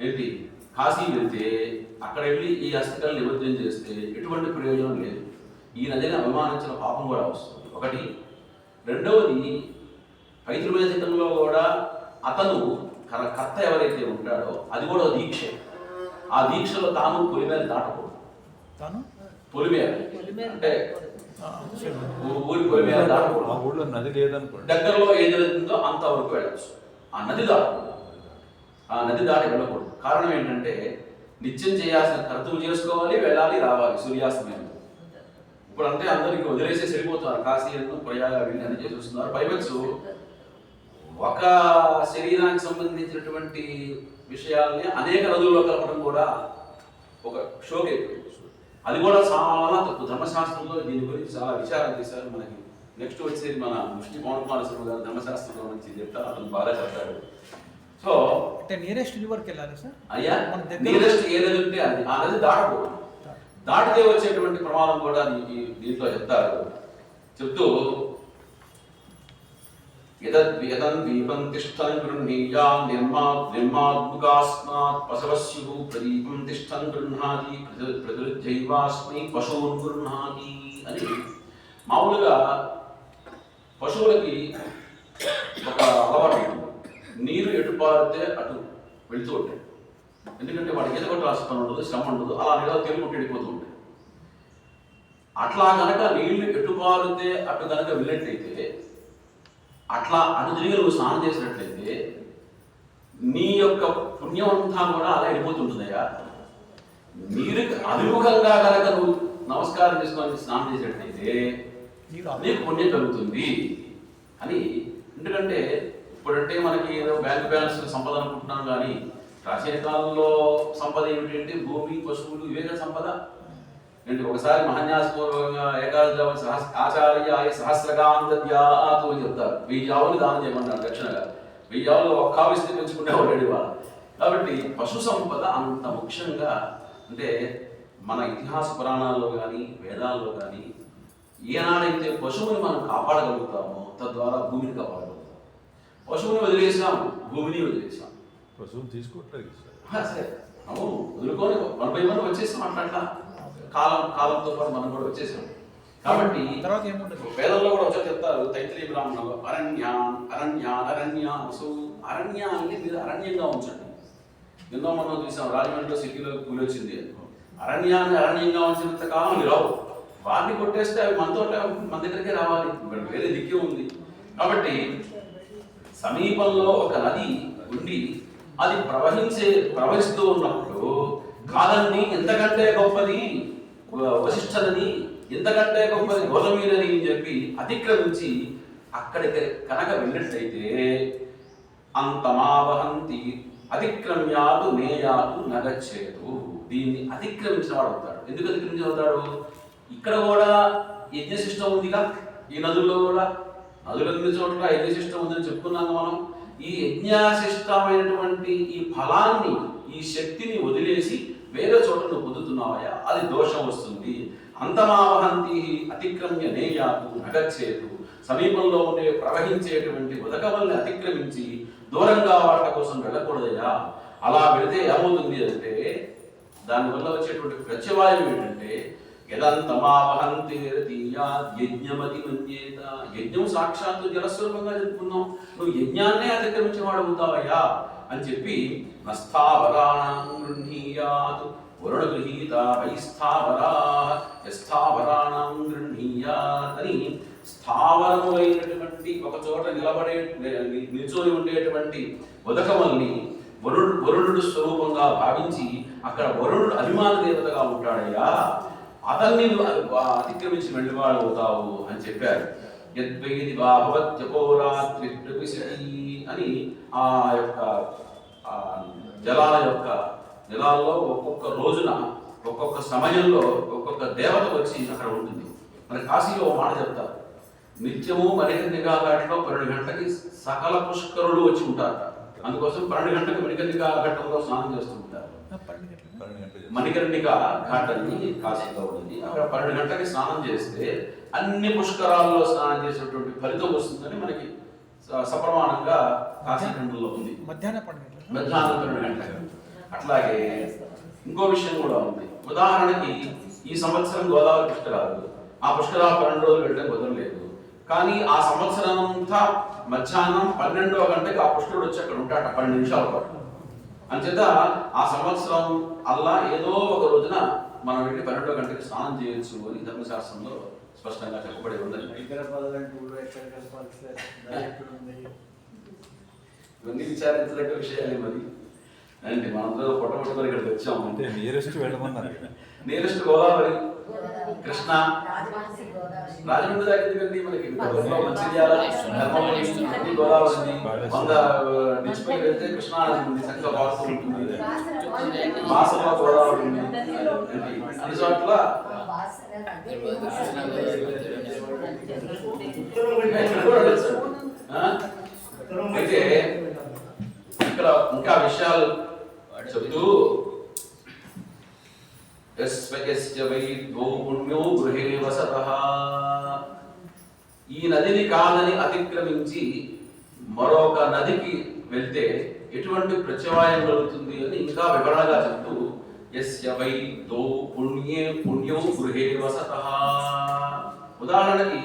ఏంటి కాశీ వెళ్తే అక్కడ వెళ్ళి ఈ అస్థికలను నిమజ్జనం చేస్తే ఎటువంటి ప్రయోజనం లేదు. ఈ నదిని అభిమానించిన పాపం కూడా వస్తుంది ఒకటి. రెండవది పైతృమేధికంలో కూడా అతను కర్త ఎవరైతే ఉంటాడో అది కూడా దీక్ష. ఆ దీక్షలో తాను పొలిమేర దాటకూడదు. పొలిమేర అంటే ఊరి పొలిమేర దాటకూడదు. ఊళ్ళో నది లేదనుకోండి, దగ్గరలో ఏది ఉందో అంతవరకు వెళ్ళచ్చు. ఆ నది దాటకూడదు, ఆ నది దాటి వెళ్ళకూడదు. కారణం ఏంటంటే నిత్యం చేయాల్సిన కర్తవ్యం చేసుకోవాలి, వెళ్ళాలి, రావాలి సూర్యాస్తమయం. ఇప్పుడు అంటే అందరికి వదిలేసి వెళ్ళిపోతున్నారు, కాశీ ప్రయాగ వెళ్ళి అన్ని చేసి వస్తున్నారు. పైవచ్చు ఒక శరీరానికి సంబంధించినటువంటి విషయాల్ని అనేక నదుల్లో కలపడం కూడా ఒక షోక్ అయిపోయింది. అది కూడా చాలా తప్పు. ధర్మశాస్త్రంలో దీని గురించి చాలా విచారం చేశారు. మనకి నెక్స్ట్ వచ్చేది మన ముష్టి పవన్ కుమార్ శర్మ గారు ధర్మశాస్త్రంలో నుంచి చెప్తారు, అతను బాగా చెప్తాడు. సో అంటే నియరెస్ట్ రివర్కి వెళ్ళాలి సార్. అయ్యా నియరెస్ట్ ఏ నది ఉంటే అది ఆ నది దాటకూడదు. దాటితే వచ్చేటువంటి ప్రమాదం కూడా దీంట్లో చెప్తారు. చెప్తూ దీపం తిష్టన్ గృహ్ణీయాం నిర్మాద్ముకాస్మాత్ పశవస్యు ప్రదీపం తిష్టన్ గృహ్ణాతి ప్రతిజైవాస్మై పశువున్ గృహ్ణాతి అని. మామూలుగా పశువులకి ఒక అలవాటు ఉంటుంది, నీరు ఎటు పారితే అటు వెళుతూ ఉంటాయి. ఎందుకంటే వాడికి ఏదో ఒకటి రాష్ట్రం ఉండదు, శ్రమ ఉండదు, అలా నీళ్ళ తెలుగు వెళ్ళిపోతూ ఉంటాయి. అట్లా కనుక నీళ్లు ఎటు పారితే అటు కనుక వెళ్ళినట్లయితే, అట్లా అటు తిరిగి నువ్వు స్నానం చేసినట్లయితే నీ యొక్క పుణ్యం అంతా కూడా అలా వెళ్ళిపోతుంటుందయ్యా. నీరుకి అభిముఖంగా కనుక నువ్వు నమస్కారం చేసుకొని స్నానం చేసినట్లయితే నీకు పుణ్యం కలుగుతుంది అని. ఎందుకంటే ఇప్పుడంటే మనకి ఏదో బ్యాంక్ బ్యాలెన్స్ సంపద అనుకుంటున్నాం, కానీ ప్రాచీన కాలంలో సంపద ఏమిటంటే భూమి, పశువులు, ఇవే కదా సంపద. ఏంటి ఒకసారి మహాన్యాసపూర్వకంగా ఏకాదశ ఆచార్య సహస్రగాంధ్యాతు అని చెప్తారు. 1000 ఆవులు దానం చేయమన్నాడు దక్షిణగా. 1000 ఆవులు ఒక్క ఆవిస్తే పెంచుకునేవాడు వాళ్ళు. కాబట్టి పశు సంపద అంత ముఖ్యంగా, అంటే మన ఇతిహాస పురాణాల్లో కానీ వేదాల్లో కానీ ఏనాడైతే పశువుని మనం కాపాడగలుగుతామో తద్వారా భూమిని కాపాడగలుగుతాం. పశువుని వదిలేసాం, భూమిని వదిలేసాం. పశువుని తీసుకోవట్లేదు సరే అవును, వదులుకొని 1/1 వచ్చేసాం. అట్లా కాలంతో పాటు మనం కూడా వచ్చేసాం. కాబట్టి తర్వాత ఏముండదు. వేదంలో కూడా వచ్చి చెప్తారు, తైత్రీయ బ్రాహ్మణంలో అరణ్యాన్ని మీరు అరణ్యంగా ఉంచండి. ఎన్నో మనం చూసాం, రాజమండ్రిలో సిటీలో కూలి వచ్చింది. అరణ్యాన్ని అరణ్యంగా ఉంచినంత కాలం అవి రావు. వాటిని కొట్టేస్తే అవి మన దగ్గరికే రావాలి, ఇక్కడ వేరే దిక్కే ఉంది. కాబట్టి సమీపంలో ఒక నది ఉండి అది ప్రవహిస్తూ ఉన్నప్పుడు కాదని ఎంతకంటే గొప్పది వశిష్ఠులని, ఎంతకంటే గొప్పది గౌతమీలని అని చెప్పి అతిక్రమించి అక్కడికి కనుక వెళ్ళినట్లయితే అంతమావహంతి అతిక్రమ్యాలు నేయాలు నగచ్చేదు. దీన్ని అతిక్రమించిన వాడు అవుతాడు. ఎందుకు అతిక్రమించిన అవుతాడు? ఇక్కడ కూడా యజ్ఞశిష్టం ఉందిగా, ఈ నదుల్లో కూడా నదులన్ని చోట్ల యజ్ఞశిష్టం ఉందని చెప్పుకున్నాము మనం. ఈ యజ్ఞశిష్టమైనటువంటి ఈ ఫలాన్ని, ఈ శక్తిని వదిలేసి వేరే చోట నువ్వు పొందుతున్నావయ్యా, అది దోషం వస్తుంది. అంతమావహంతి అతిక్రమ్య నేయాతు నగచ్చేతు, సమీపంలో ఉండే ప్రవహించేటువంటి ఉదకవల్ని అతిక్రమించి దూరంగా వాటి కోసం వెళ్ళకూడదయ్యా. అలా వెళితే ఏమవుతుంది అంటే దానివల్ల వచ్చేటువంటి ప్రత్యవాయం ఏంటంటే యదంతమావహంతి యజ్ఞమతి మన్యేత, యజ్ఞం సాక్షాత్తు జలస్వరూపంగా చెప్పుకున్నాం, నువ్వు యజ్ఞాన్నే అతిక్రమించేవాడు అవుతావయ్యా అని చెప్పి నస్థావరాణం గృహీయాత్ వరుణ గృహీత వైస్థావరాణం గృహీయాత్ అని స్థావరములైనటువంటి ఒక చోట నిల్చొని ఉండేటువంటి ఉదకమల్ని వరుణుడు స్వరూపంగా భావించి అక్కడ వరుణుడు అభిమాన దేవతగా ఉంటాడయ్యా, అతన్ని అతిక్రమించి వెళ్ళివాడు అవుతావు అని చెప్పారు. యద్వైది భవత్యపోరాత్రి అని ఆ యొక్క జలాల్లో ఒక్కొక్క రోజున ఒక్కొక్క సమయంలో ఒక్కొక్క దేవత వచ్చి అక్కడ ఉంటుంది. మన కాశీలో మాట చెప్తారు, నిత్యము మణికర్ణికా ఘాట్లో 12 గంటలకి సకల పుష్కరులు వచ్చి ఉంటారు. అందుకోసం 12 గంటలకు మణికర్ణికా ఘట్టంలో స్నానం చేస్తూ ఉంటారు. మణికర్ణిక ఘాట్ అని కాశీలో ఉంది. అక్కడ 12 గంటలకి స్నానం చేస్తే అన్ని పుష్కరాల్లో స్నానం చేసేటువంటి ఫలితం వస్తుందని మనకి సప్రమాణంగా కాశీఖండంలో ఉంది. మధ్యాహ్నం 12 గంటలకు. అట్లాగే ఇంకో విషయం కూడా ఉంది. ఉదాహరణకి ఈ సంవత్సరం గోదావరి పుష్కరాలు, ఆ పుష్కరాలు 12 రోజులు వెళ్ళడం కుదరలేదు, కానీ ఆ సంవత్సరం అంతా మధ్యాహ్నం 12వ గంటకి ఆ పుష్కరుడు వచ్చి అక్కడ ఉంటాడు 12 నిమిషాల పాటు. అంచేత ఆ సంవత్సరం అల్లా ఏదో ఒక రోజున మనం వెళ్ళి 12వ గంటకి స్నానం చేయొచ్చు అని ధర్మశాస్త్రంలో స్పష్టంగా చెప్పబడి ఉందండి. ఇవన్నీ విచారించదగ్గ విషయాలే. మరి అండి మనందరూ పొట్టమొట్టుకొని ఇక్కడికి వచ్చాము అంటే నియరెస్ట్ వెళ్ళమన్నారు. నియరెస్ట్ గోదావరి, కృష్ణ, రాజమండ్రి దగ్గర ఎందుకండి మనకి మంచిర్యాల, గోదావరి ఉంది. 100 డిస్ప్లే వెళ్తే కృష్ణా ఉంది, చక్కగా పారుతూ ఉంటుంది. మాసంలో గోదావరి ఉంది. అన్ని చోట్ల అయితే ఇక్కడ ఇంకా విషయాలు చెప్తూ ఈ నదిని కాదని అతిక్రమించి మరొక నదికి వెళ్తే ఎటువంటి ప్రత్యవాయం కలుగుతుంది అని ఇంకా వివరణగా చెప్తూ యస్య వై దో పుణ్యే పుణ్యో గృహే వసతః. ఉదాహరణకి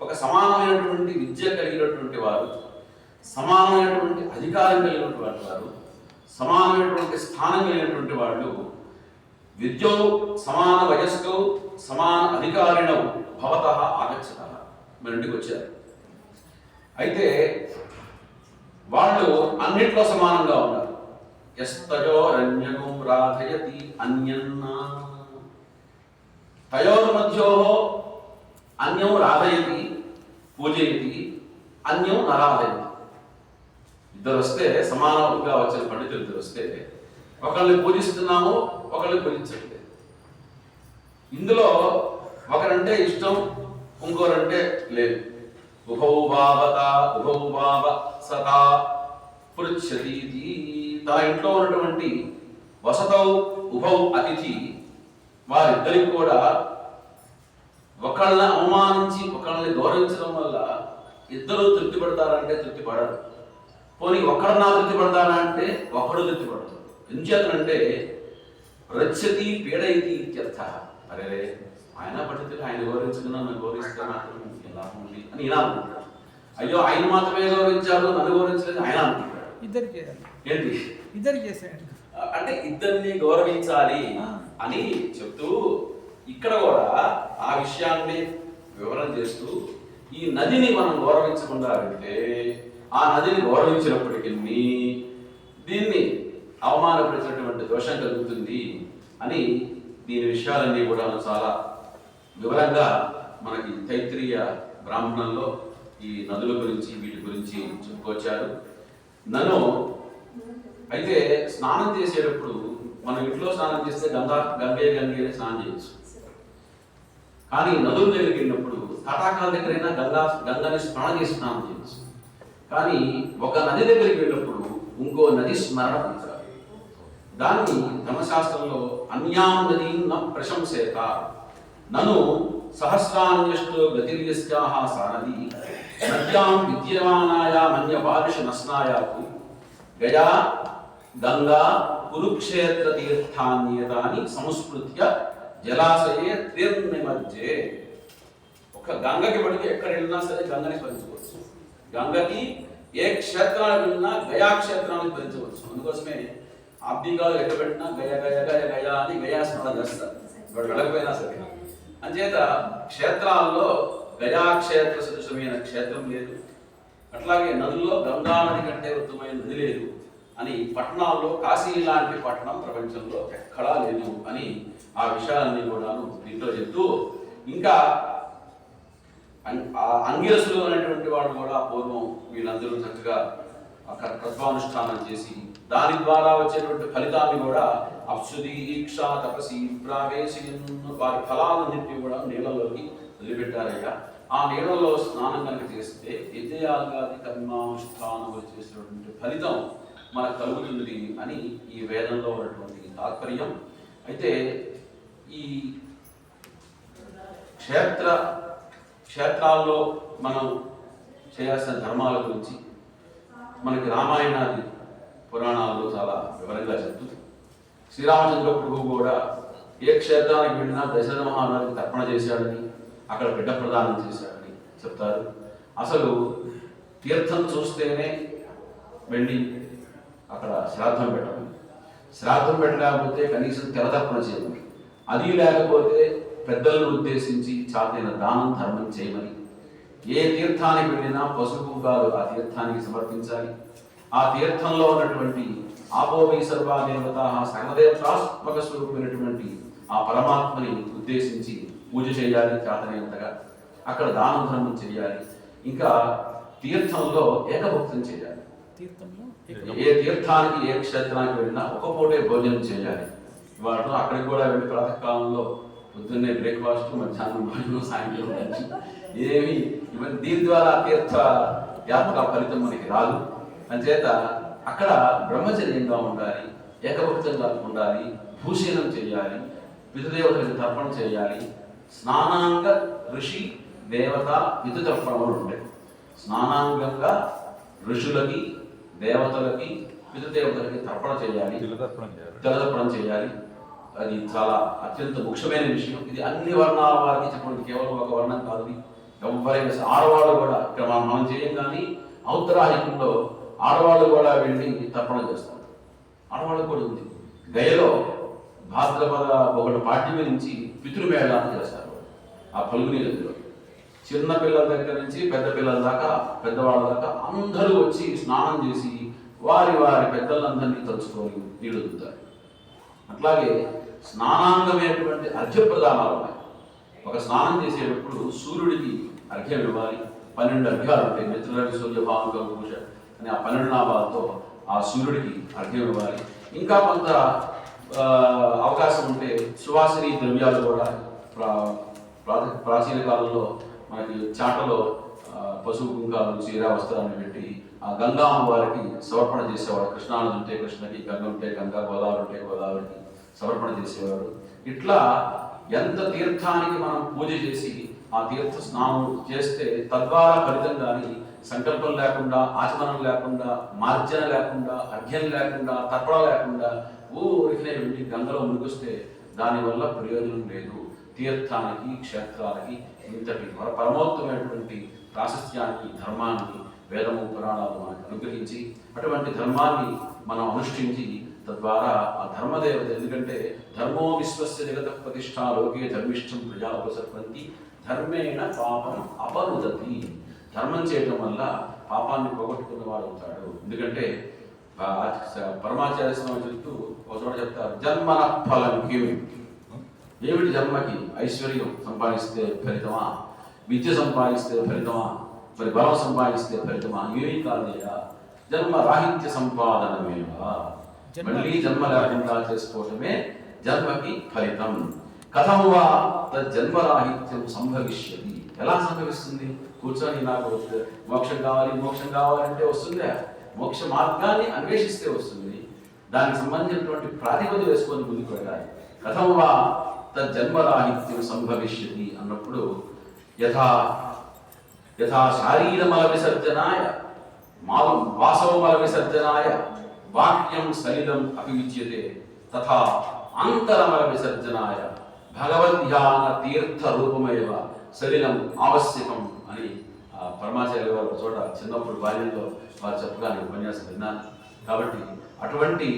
ఒక సమానమైనటువంటి విద్య కలిగినటువంటి వారు, సమానమైనటువంటి అధికారం కలిగినటువంటి వారు, సమానమైనటువంటి స్థానం కలిగినటువంటి వాళ్ళు విద్యో సమాన వయస్సు సమాన అధికారిణౌ భవతః ఆగచ్చతః మన ఇంటికి వచ్చారు. అయితే వాళ్ళు అన్నిట్లో సమానంగా ఉన్నారు. యస్తయోరన్యగం రాధయతి అన్యన్నా, తయోర్మధ్యోః అన్యం రాధయతి పూజయతి, అన్యం నరాధయతి. ఇద్దరు వస్తే సమానంగా వచ్చిన పండితులు ఇద్దరు వస్తే ఒకళ్ళని పూజిస్తున్నాము, ఒకళ్ళని పూజించట్లేదు. ఇందులో ఒకరంటే ఇష్టం, ఇంకోరంటే లేదు. ఉభౌ భావ సతా పృచ్ఛతి. తన ఇంట్లో ఉన్నటువంటి వసతౌ ఉభౌ అతిథి వారిద్దరికి కూడా ఒకళ్ళని అవమానించి ఒకళ్ళని గౌరవించడం వల్ల ఇద్దరు తృప్తి పడతారంటే తృప్తి పడరు. పోనీ ఒక్కడన్నా తృప్తి పడతారా అంటే ఒక్కడు తృప్తి పడతాడు. ఎంచేతనంటే రచ్చతి పీడయితి ఇత్యర్థ. అరే ఆయన పండితులు ఆయన గౌరవించకుండా నన్ను గౌరవిస్తే మాత్రం లాభం ఉంది అని ఈయన అనుకుంటాడు. అయ్యో ఆయన మాత్రమే గౌరవించారు, నన్ను గౌరవించలేదు ఆయన అనుకుంటాడు. ఏంటి ఇద్దరు చేశాడు అంటే ఇద్దరిని గౌరవించాలి అని చెప్తూ ఇక్కడ కూడా ఆ విషయాన్ని వివరణ చేస్తూ ఈ నదిని మనం గౌరవించకుండా వెళ్తే ఆ నదిని గౌరవించినప్పటికీ దీన్ని అవమానపరిచినటువంటి దోషం కలుగుతుంది అని దీని విషయాలన్నీ కూడా చాలా వివరంగా మనకి తైత్రీయ బ్రాహ్మణంలో ఈ నదుల గురించి వీటి గురించి చెప్పుకొచ్చారు. నన్ను అయితే స్నానం చేసేటప్పుడు మనం ఇంట్లో స్నానం చేస్తే గంగే స్నానం చేయొచ్చు. కానీ నదుల దగ్గరికి వెళ్ళినప్పుడు తటాకాల దగ్గరైనా గంగని స్మరణ చేసి స్నానం చేయొచ్చు. కానీ ఒక నది దగ్గరికి వెళ్ళినప్పుడు ఇంకో నది స్మరణ పొందాలి. దాన్ని ధర్మశాస్త్రంలో అన్యాం నదీ న ప్రశంసేత, నను సహస్రాన్యష్టో గతిర్యస్యాః సానది నద్యాం విద్యమానాయా మన్యపారిష నస్నాయాకు గయా గంగా కురుక్షేత్ర తీర్థాన్యేతాని సంస్మృత్య జలాశయే తీర్నిమజ్జే. ఒక గంగకి పడికి ఎక్కడ వెళ్ళినా సరే గంగని స్మరించవచ్చు. గంగకి ఏ క్షేత్రానికి వెళ్ళినా గయా క్షేత్రాన్ని స్మరించవచ్చు. అందుకోసమే ఆబ్దిగాలు ఎక్కడ పెట్టినా గయ గయ గయ గయ అని గయా స్మరణ చేస్తారు, ఇప్పుడు వెళ్ళకపోయినా సరే. అంచేత క్షేత్రాల్లో గయాక్షేత్ర సదృశమైన క్షేత్రం లేదు, అట్లాగే నదుల్లో గంగా నది కంటే ఉత్తమైన నది లేదు అని పట్టణాల్లో కాశీ లాంటి పట్టణం ప్రపంచంలో ఎక్కడా లేదు అని ఆ విషయాలన్నీ కూడాను దీంట్లో చెప్తూ, ఇంకా అంగిరసులు అనేటువంటి వాడు కూడా పూర్వం వీళ్ళందరూ చక్కగా తత్వానుష్ఠానం చేసి దాని ద్వారా వచ్చేటువంటి ఫలితాన్ని కూడా అప్సుది ఈక్ష తపసి ప్రావేశి వారి ఫలాలన్నింటినీ కూడా నీళ్ళలోకి వదిలిపెట్టారయ్యా. ఆ నీళ్ళలో స్నానం కనుక చేస్తే యజ్ఞయాగాది కర్మానుష్ఠానం చేసినటువంటి ఫలితం మనకు కలుగుతుంది అని ఈ వేదంలో ఉన్నటువంటి తాత్పర్యం. అయితే ఈ క్షేత్రాల్లో మనం చేయాల్సిన ధర్మాల గురించి మనకి రామాయణాది పురాణాల్లో చాలా వివరంగా చెప్తుంది. శ్రీరామచంద్ర ప్రభు కూడా ఏ క్షేత్రానికి వెళ్ళినా దశరథ మహారాజుకి తర్పణ చేశాడని, అక్కడ బిడ్డ ప్రదానం చేశాడని చెప్తారు. అసలు తీర్థం చూస్తేనే వెళ్ళి అక్కడ శ్రాద్ధం పెట్టమని, శ్రాద్ధం పెట్టలేకపోతే కనీసం తెలతర్పణ చేయమని, అది లేకపోతే పెద్దలను ఉద్దేశించి చాతైన దానం ధర్మం చేయమని, ఏ తీర్థానికి వెళ్ళినా పసుపు కుంకాలు ఆ తీర్థానికి సమర్పించాలి. ఆ తీర్థంలో ఉన్నటువంటి ఆపోవై సర్వాదేవత సర్వదేవతాత్మక స్వరూపమైనటువంటి ఆ పరమాత్మని ఉద్దేశించి పూజ చేయాలి చాతనైనంతగా. అక్కడ దానం ధర్మం చేయాలి. ఇంకా తీర్థంలో ఏకభక్తం చేయాలి. ఏ తీర్థానికి ఏ క్షేత్రానికి వెళ్ళినా ఒక పూటే భోజనం చేయాలి. వాటిలో అక్కడికి కూడా వెళ్ళి ప్రాతకాలంలో పొద్దున్నే బ్రేక్ఫాస్ట్, మధ్యాహ్నం భోజనం, సాయంత్రం లంచ్ ఏమి ఇవన్నీ దీని ద్వారా తీర్థ యాత్ర ఫలితం మనకి రాదు. అంచేత అక్కడ బ్రహ్మచర్యంగా ఉండాలి, ఏకభక్తంగా ఉండాలి, భూషణం చేయాలి, పితృదేవతలకు తర్పణ చేయాలి. స్నానాంగ ఋషి దేవత పితృతర్పణములు ఉంటాయి. స్నానాంగంగా ఋషులకి దేవతలకి పితృదేవతలకి తర్పణ చేయాలి, జలతర్పణం చేయాలి. అది చాలా అత్యంత ముఖ్యమైన విషయం. ఇది అన్ని వర్ణాల వారికి చెప్పడం, కేవలం ఒక వర్ణం కాదు. ఎవరైనా ఆడవాళ్ళు కూడా ఇక్కడ మనం చేయం, కానీ ఔత్తరాహికంలో ఆడవాళ్ళు కూడా వెళ్ళి తర్పణ చేస్తారు. ఆడవాళ్ళకు కూడా ఉంది. గయలో భాద్రపద ఒకటి పాడ్యమి నుంచి పితృమేళాన్ని చేస్తారు. ఆ పలుగుని నదిలో చిన్న పిల్లల దగ్గర నుంచి పెద్ద పిల్లల దాకా, పెద్దవాళ్ళ దాకా అందరూ వచ్చి స్నానం చేసి వారి వారి పెద్దలందరినీ తలుచుకొని నీళ్లు దిగుతారు. అట్లాగే స్నానాంగమైనటువంటి అర్ఘ్యప్రదానాలు ఉన్నాయి. ఒక స్నానం చేసేటప్పుడు సూర్యుడికి అర్ఘ్యం ఇవ్వాలి. 12 అర్ఘ్యాలు ఉంటాయి. మిత్రులకి సూర్య భావంగా పూజ అని ఆ 12 నామాలతో ఆ సూర్యుడికి అర్ఘ్యం ఇవ్వాలి. ఇంకా కొంత అవకాశం ఉంటే సువాసిని ద్రవ్యాలు కూడా ప్రాచీన కాలంలో మనకి చాటలో పశువు కుంకాలు, చీర, వస్త్రాన్ని పెట్టి ఆ గంగా అమ్మవారికి సమర్పణ చేసేవాడు. కృష్ణానది ఉంటే కృష్ణకి, గంగ ఉంటే గంగా, గోదావరి ఉంటే గోదావరికి సమర్పణ చేసేవాడు. ఇట్లా ఎంత తీర్థానికి మనం పూజ చేసి ఆ తీర్థ స్నానం చేస్తే తద్వారా ఫలితం కానీ సంకల్పం లేకుండా, ఆచమనం లేకుండా, మార్జన లేకుండా, అర్ఘ్యం లేకుండా, తర్పణ లేకుండా ఊరికనే వెళ్ళి గంగలో మునిగిస్తే దానివల్ల ప్రయోజనం లేదు. తీర్థానికి, క్షేత్రాలకి ఇంతటి పరమోత్తమైనటువంటి ప్రాశస్త్యానికి, ధర్మాన్ని వేదము, పురాణాలు మనకు అనుగ్రహించి అటువంటి ధర్మాన్ని మనం అనుష్ఠించి తద్వారా ఆ ధర్మదేవత, ఎందుకంటే ధర్మో విశ్వస్య జగత ప్రతిష్ఠా లోకే ధర్మిష్టం ప్రజా ఉపసర్పంతి ధర్మేణ పాపం అపరుదతి. ధర్మం చేయడం వల్ల పాపాన్ని పోగొట్టుకున్న వాడు అవుతాడు. ఎందుకంటే పరమాచార్య స్వామి చెప్తూ ఒక చోట చెప్తారు, జన్మన ఫలం ఏమిటి జన్మకి? ఐశ్వర్యం సంపాదిస్తే ఫలితమా? విద్య సంపాదిస్తే ఫలితమా? మరి బలం సంపాదిస్తే ఫలితమా? ఏమీ కాదయ్యా, జన్మ రాహిత్య సంపాదనమేవా. మళ్ళీ జన్మ లేకుండా చేసుకోవటమే జన్మకి ఫలితం. కథమువా తజ్జన్మరాహిత్యం సంభవిష్యతి. ఎలా సంభవిస్తుంది? కూర్చొని నాకు మోక్షం కావాలి, మోక్షం కావాలంటే వస్తుందా? మోక్ష మార్గాన్ని అన్వేషిస్తే వస్తుంది. దానికి సంబంధించినటువంటి ప్రాతిపదిక వేసుకొని ముందుకు వెళ్ళాలి. కథమువా తజ్జన్మరాహిత్యం సంభవిష్యతి అన్నప్పుడు యథా యథా శారీరమల విసర్జనాయ వాసవమల విసర్జనాయ వాక్యం సలిలం అపివిచ్యతే తథా అంతరమల విసర్జనాయ భగవద్ధ్యాన తీర్థ రూపమేవ సలిలం ఆవశ్యకం అని పరమాచార్య వారు చోట చిన్నప్పుడు బాల్యంలో వారు చెప్పగా నేను ఉపన్యాసం విన్నాను. కాబట్టి అటువంటి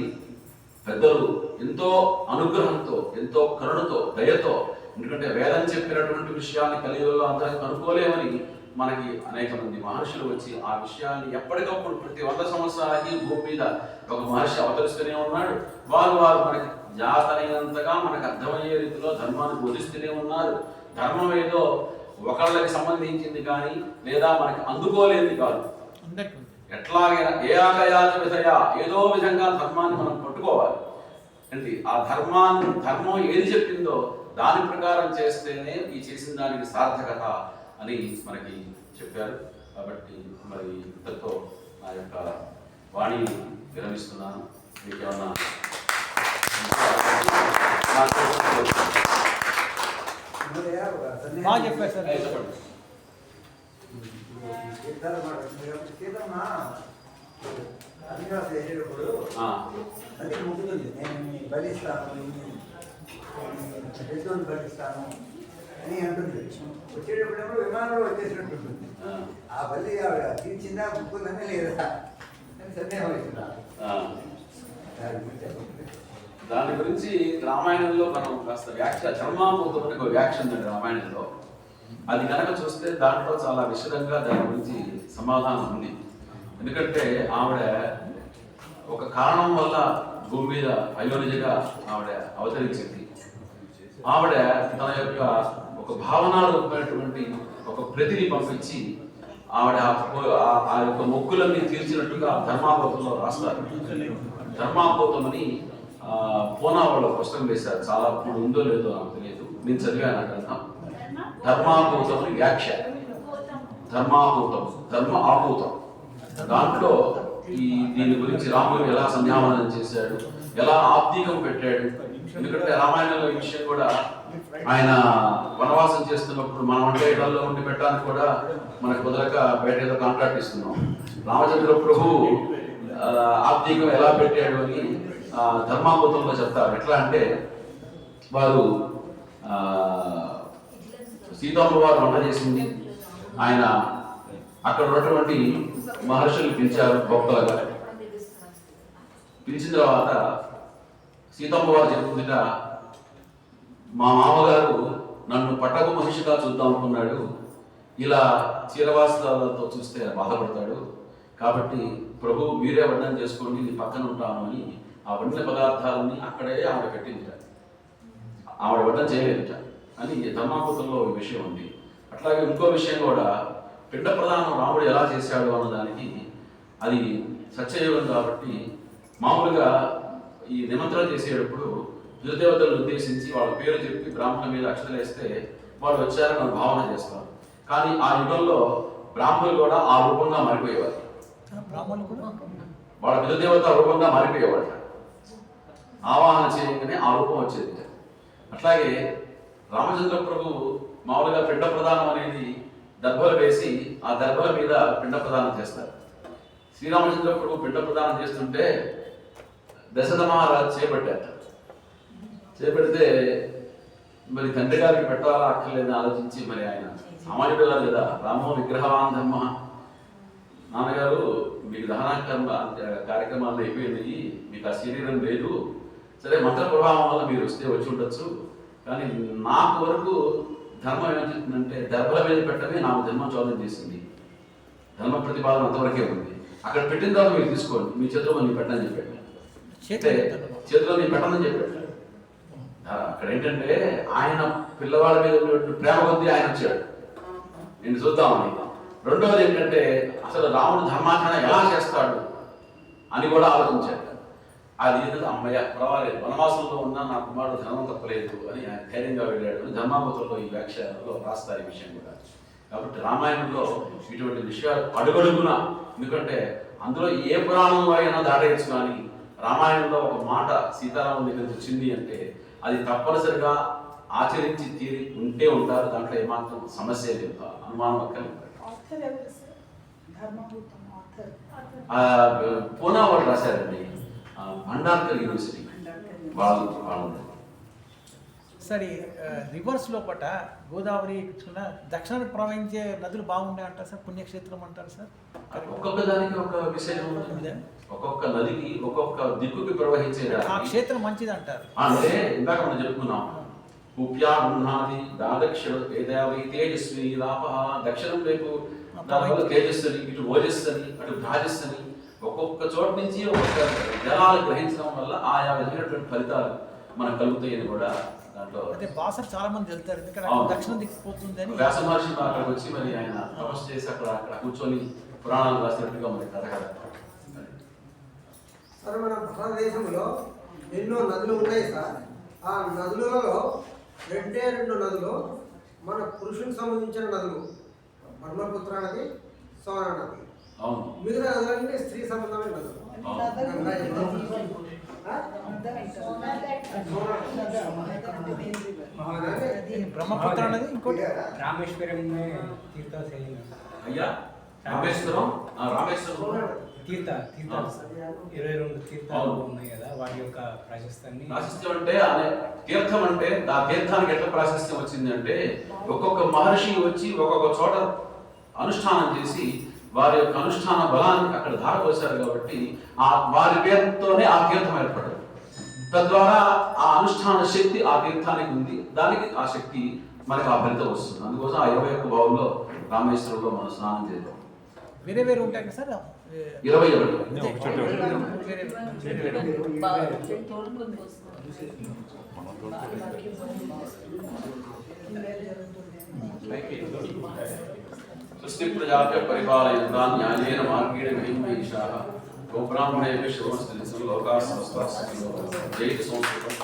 పెద్దలు ఎంతో అనుగ్రహంతో, ఎంతో కరుణతో, దయతో, ఎందుకంటే వేదం చెప్పినటువంటి విషయాన్ని కలియుగంలో అందరం కనుక్కోలేమని మనకి అనేక మంది మహర్షులు వచ్చి ఆ విషయాన్ని ఎప్పటికప్పుడు ప్రతి 100 సంవత్సరాలకి భూమి మీద ఒక మహర్షి అవతరిస్తూనే ఉన్నాడు. వారు మనకి జాతరైనంతగా మనకు అర్థమయ్యే రీతిలో ధర్మాన్ని బోధిస్తూనే ఉన్నారు. ధర్మం ఏదో ఒకళ్ళకి సంబంధించింది కానీ లేదా మనకి అందుకోలేనిది కాదు. ఎట్లాగైనా ఏ ఆకయాత విధయ ఏదో విధంగా ధర్మాన్ని మనం పట్టుకోవాలి. అంటే ఆ ధర్మం ఏది చెప్పిందో దాని ప్రకారం చేస్తేనే ఈ చేసిన దానికి సార్థకత అని మనకి చెప్పారు. కాబట్టి మరి ఇంతతో నా యొక్క వాణిని విరమిస్తున్నాను. మీకేమన్నా చెప్పారు సార్. చెప్పండి. చేసేటప్పుడు అది ముగ్గుతుంది. నేను బలిస్తాను, పెద్దోళ్ళు బలిస్తాను అని అంటుంది. వచ్చేటప్పుడు విమానంలో వచ్చేసినట్టు ఉంటుంది. ఆ బలి ఆవిడ తీర్చిందా ముగ్గుందని లేదా అని సందేహం అవుతుందా? దాని గురించి రామాయణంలో మనం కాస్త వ్యాఖ్య ధర్మామూర్తం అనే ఒక వ్యాఖ్య ఉందండి రామాయణంలో. అది కనుక చూస్తే దాంట్లో చాలా విశదంగా దాని గురించి సమాధానం ఉంది. ఎందుకంటే ఆవిడ ఒక కారణం వల్ల భూమి మీద అయోనిజగా ఆవిడ అవతరించింది. ఆవిడ తన యొక్క ఒక భావనారూపమైనటువంటి ఒక ప్రతిని పంపించి ఆవిడ ఆ యొక్క మొక్కులన్నీ తీర్చినట్టుగా ధర్మాభూతంలో రాస్తారు. ధర్మాభూతం అని పూనా వాళ్ళ పుస్తకం వేశారు. చాలా ఇప్పుడు ఉందో లేదో నాకు తెలియదు, నేను చదివాను అక్కడ. ధర్మాభూతం అని వ్యాఖ్య, ధర్మాభూతం, ధర్మ ఆభూతం. దాంట్లో దీని గురించి రాముడు ఎలా సంధ్యావనం చేశాడు, ఎలా ఆబ్దీకం పెట్టాడు. ఎందుకంటే రామాయణంలో ఈ విషయం కూడా ఆయన వనవాసం చేస్తున్నప్పుడు మనం అంటే ఇళ్లలో ఉండి పెట్టడానికి కూడా మనకు కుదరక బయట ఏదో కాంట్రాక్ట్ ఇస్తున్నాం. రామచంద్ర ప్రభు ఆబ్దీకం ఎలా పెట్టాడు అని ధర్మాభూతంలో చెప్తారు. ఎట్లా అంటే వారు సీతమ్మ వారు వంట చేసింది, ఆయన అక్కడ ఉన్నటువంటి మహర్షులు పిలిచారు గొప్పలుగా. పిలిచిన తర్వాత సీతమ్మ వారు చెప్తుందిట, మా మామగారు నన్ను పట్టకు మహిషిగా చూద్దాం అనుకున్నాడు, ఇలా చీరవాసాలతో చూస్తే బాధపడతాడు, కాబట్టి ప్రభు మీరే వండన చేసుకోండి, నీ పక్కన ఉంటాను అని ఆ వండిన పదార్థాలని అక్కడే ఆవిడ పెట్టిందిట. ఆవిడ వండన చేయలేదుట అని ధర్మాభూతంలో ఈ విషయం ఉంది. అట్లాగే ఇంకో విషయం కూడా, పిండ ప్రదానం రాముడు ఎలా చేశాడు అన్నదానికి అది సత్యయుగం కాబట్టి మామూలుగా ఈ నిమంత్రణ చేసేటప్పుడు పితృదేవతలను ఉద్దేశించి వాళ్ళ పేరు చెప్పి బ్రాహ్మణ మీద అక్షతలేస్తే వాళ్ళు వచ్చారని మనం భావన చేస్తాం. కానీ ఆ యుగంలో బ్రాహ్మణులు కూడా ఆ రూపంగా మారిపోయేవారు. వాళ్ళ పితృదేవత రూపంగా మారిపోయేవాడు. ఆవాహన చేయగానే ఆ రూపం వచ్చేది. అట్లాగే రామచంద్ర ప్రభు మామూలుగా పిండ ప్రదానం అనేది దర్భలు వేసి ఆ దర్భల మీద పిండ ప్రదానం చేస్తారు. శ్రీరామచంద్ర ప్రభు పిండ ప్రదానం చేస్తుంటే దశరథ మహారాజు చేపడితే మరి తండ్రి గారికి పెట్టాలా అక్కర్లేదని ఆలోచించి, మరి ఆయన సామాన్యుడు కాదు కదా, రామో విగ్రహవాన్ ధర్మ, నాన్నగారు మీకు దహన కార్యక్రమాలు అయిపోయినాయి, మీకు ఆ శరీరం లేదు, సరే మంత్ర ప్రభావం వల్ల మీరు వచ్చి ఉండొచ్చు, కానీ నాకు వరకు ధర్మం ఏం చెప్తుందంటే దర్భల మీద పెట్టడమే నాకు ధర్మం చోదం చేసింది. ధర్మ ప్రతిపాదన అంతవరకే ఉంది. అక్కడ పెట్టిన తర్వాత మీరు తీసుకోండి, మీ చేతిలో మీరు పెట్టని చెప్పాడు. చేతిలో మీరు పెట్టమని చెప్పాడు. అక్కడ ఏంటంటే ఆయన పిల్లవాళ్ళ మీద ఉన్నటువంటి ప్రేమ కొద్దీ ఆయన వచ్చాడు, నేను చూద్దామని. రెండవది ఏంటంటే అసలు రాముడు ధర్మాచరణ ఎలా చేస్తాడు అని కూడా ఆలోచించాడు. అది ఏంటంటే అమ్మయ్య పర్వాలేదు, వనవాసంలో ఉన్నా నా కుమారుడు ధర్మం తప్పలేదు అని ఆయన ధైర్యంగా వెళ్ళాడు. ధర్మాభూతంలో ఈ వ్యాఖ్యలో రాస్తారు ఈ విషయం కూడా. కాబట్టి రామాయణంలో ఇటువంటి విషయాలు అడుగడుగునా, ఎందుకంటే అందులో ఏ పురాణంలో అయినా దాటేయచ్చు, కానీ రామాయణంలో ఒక మాట సీతారాముల దగ్గర వచ్చింది అంటే అది తప్పనిసరిగా ఆచరించి తీరి ఉంటే ఉంటారు, దాంట్లో ఏమాత్రం సమస్య లేదు, అనుమానం అక్కర్లేదు. ఆథర్ ఎవరు సార్? ధర్మభూతం ఆథర్. పూనా వాళ్ళు రాశారండి, భండార్కర్ యూనివర్సిటీ వాళ్ళు. సరే, రివర్స్ లోపట గోదావరి కృష్ణ దక్షిణానికి ప్రవహించే నదులు బాగుండే అంటారు సార్, పుణ్యక్షేత్రం అంటారు సార్. ఒక్కొక్క దానికి ఒక విషయం ఉంటుంది, ఒక్కొక్క నదికి ఒక్కొక్క దిక్కుకి ప్రవహించే ఆ క్షేత్రం మంచిది అంటారు. అంటే ఇందాక మనం చెప్పుకున్నాం, కుప్యా బృహ్ణాది దాదక్షిణ వేదావై తేజస్వి లాప, దక్షిణం వైపు దానివల్ల తేజస్సుని, ఇటు ఓజస్సుని, అటు భ్రాజస్సుని, ఒక్కొక్క చోటు నుంచి ఒక్కొక్క జలాలు గ్రహించడం వల్ల ఆయా విధమైనటువంటి ఫలితాలు మనకు కలుగుతాయని కూడా దాంట్లో. అదే బాసర్ చాలా మంది వెళ్తారు, ఎందుకంటే దక్షిణం దిక్కుపోతుంది అని. వ్యాస మహర్షి అక్కడికి వచ్చి మరి ఆయన తపస్సు చేసి అక్కడ కూర్చొని పురాణాలు రాసినట్టుగా మరి కథ కదా. సార్ మన భారతదేశంలో ఎన్నో నదులు ఉన్నాయి సార్. ఆ నదులలో రెండు నదులు మన పురుషునికి సంబంధించిన నదులు, బ్రహ్మపుత్ర నది, సోన నది. అవును, మిగతా నదులన్నీ స్త్రీ సంబంధమైన నదులు. బ్రహ్మపుత్ర అనేది ఇంకోటి రామేశ్వరం తీర్థ అయ్యా రామేశ్వరం, తీర్థ 22 తీర్థాలు ఉన్నాయి కదా, వాటి యొక్క ప్రాశస్త్యాన్ని. ప్రాశస్త్యం అంటే తీర్థం అంటే ఆ తీర్థానికి ఎట్లా ప్రాశస్త్యం వచ్చింది అంటే, ఒక్కొక్క మహర్షి వచ్చి ఒక్కొక్క చోట అనుష్ఠానం చేసి వారి యొక్క అనుష్ఠాన బలాన్ని అక్కడ ధారపోశారు కాబట్టి ఆ వారి పేరుతోనే ఆ తీర్థం ఏర్పడదు. తద్వారా ఆ అనుష్ఠాన శక్తి ఆ తీర్థానికి ఉంది, దానికి ఆ శక్తి మనకి ఆ ఫలితం వస్తుంది. అందుకోసం ఆ 21 బావుల్లో రామేశ్వరంలో మనం స్నానం చేద్దాం. వేరే వేరే ఉంటాయి కదా సార్. 21 స్వస్తి ప్రజాభ్య పరిపాలయంతాం న్యాయేన మార్గేణ మహిమహీషాః గోబ్రాహ్మణేభ్యః శుభమస్తు నిత్యం లోకాః సమస్తాః సుఖినో భవంతు. జై సంస్కృతం.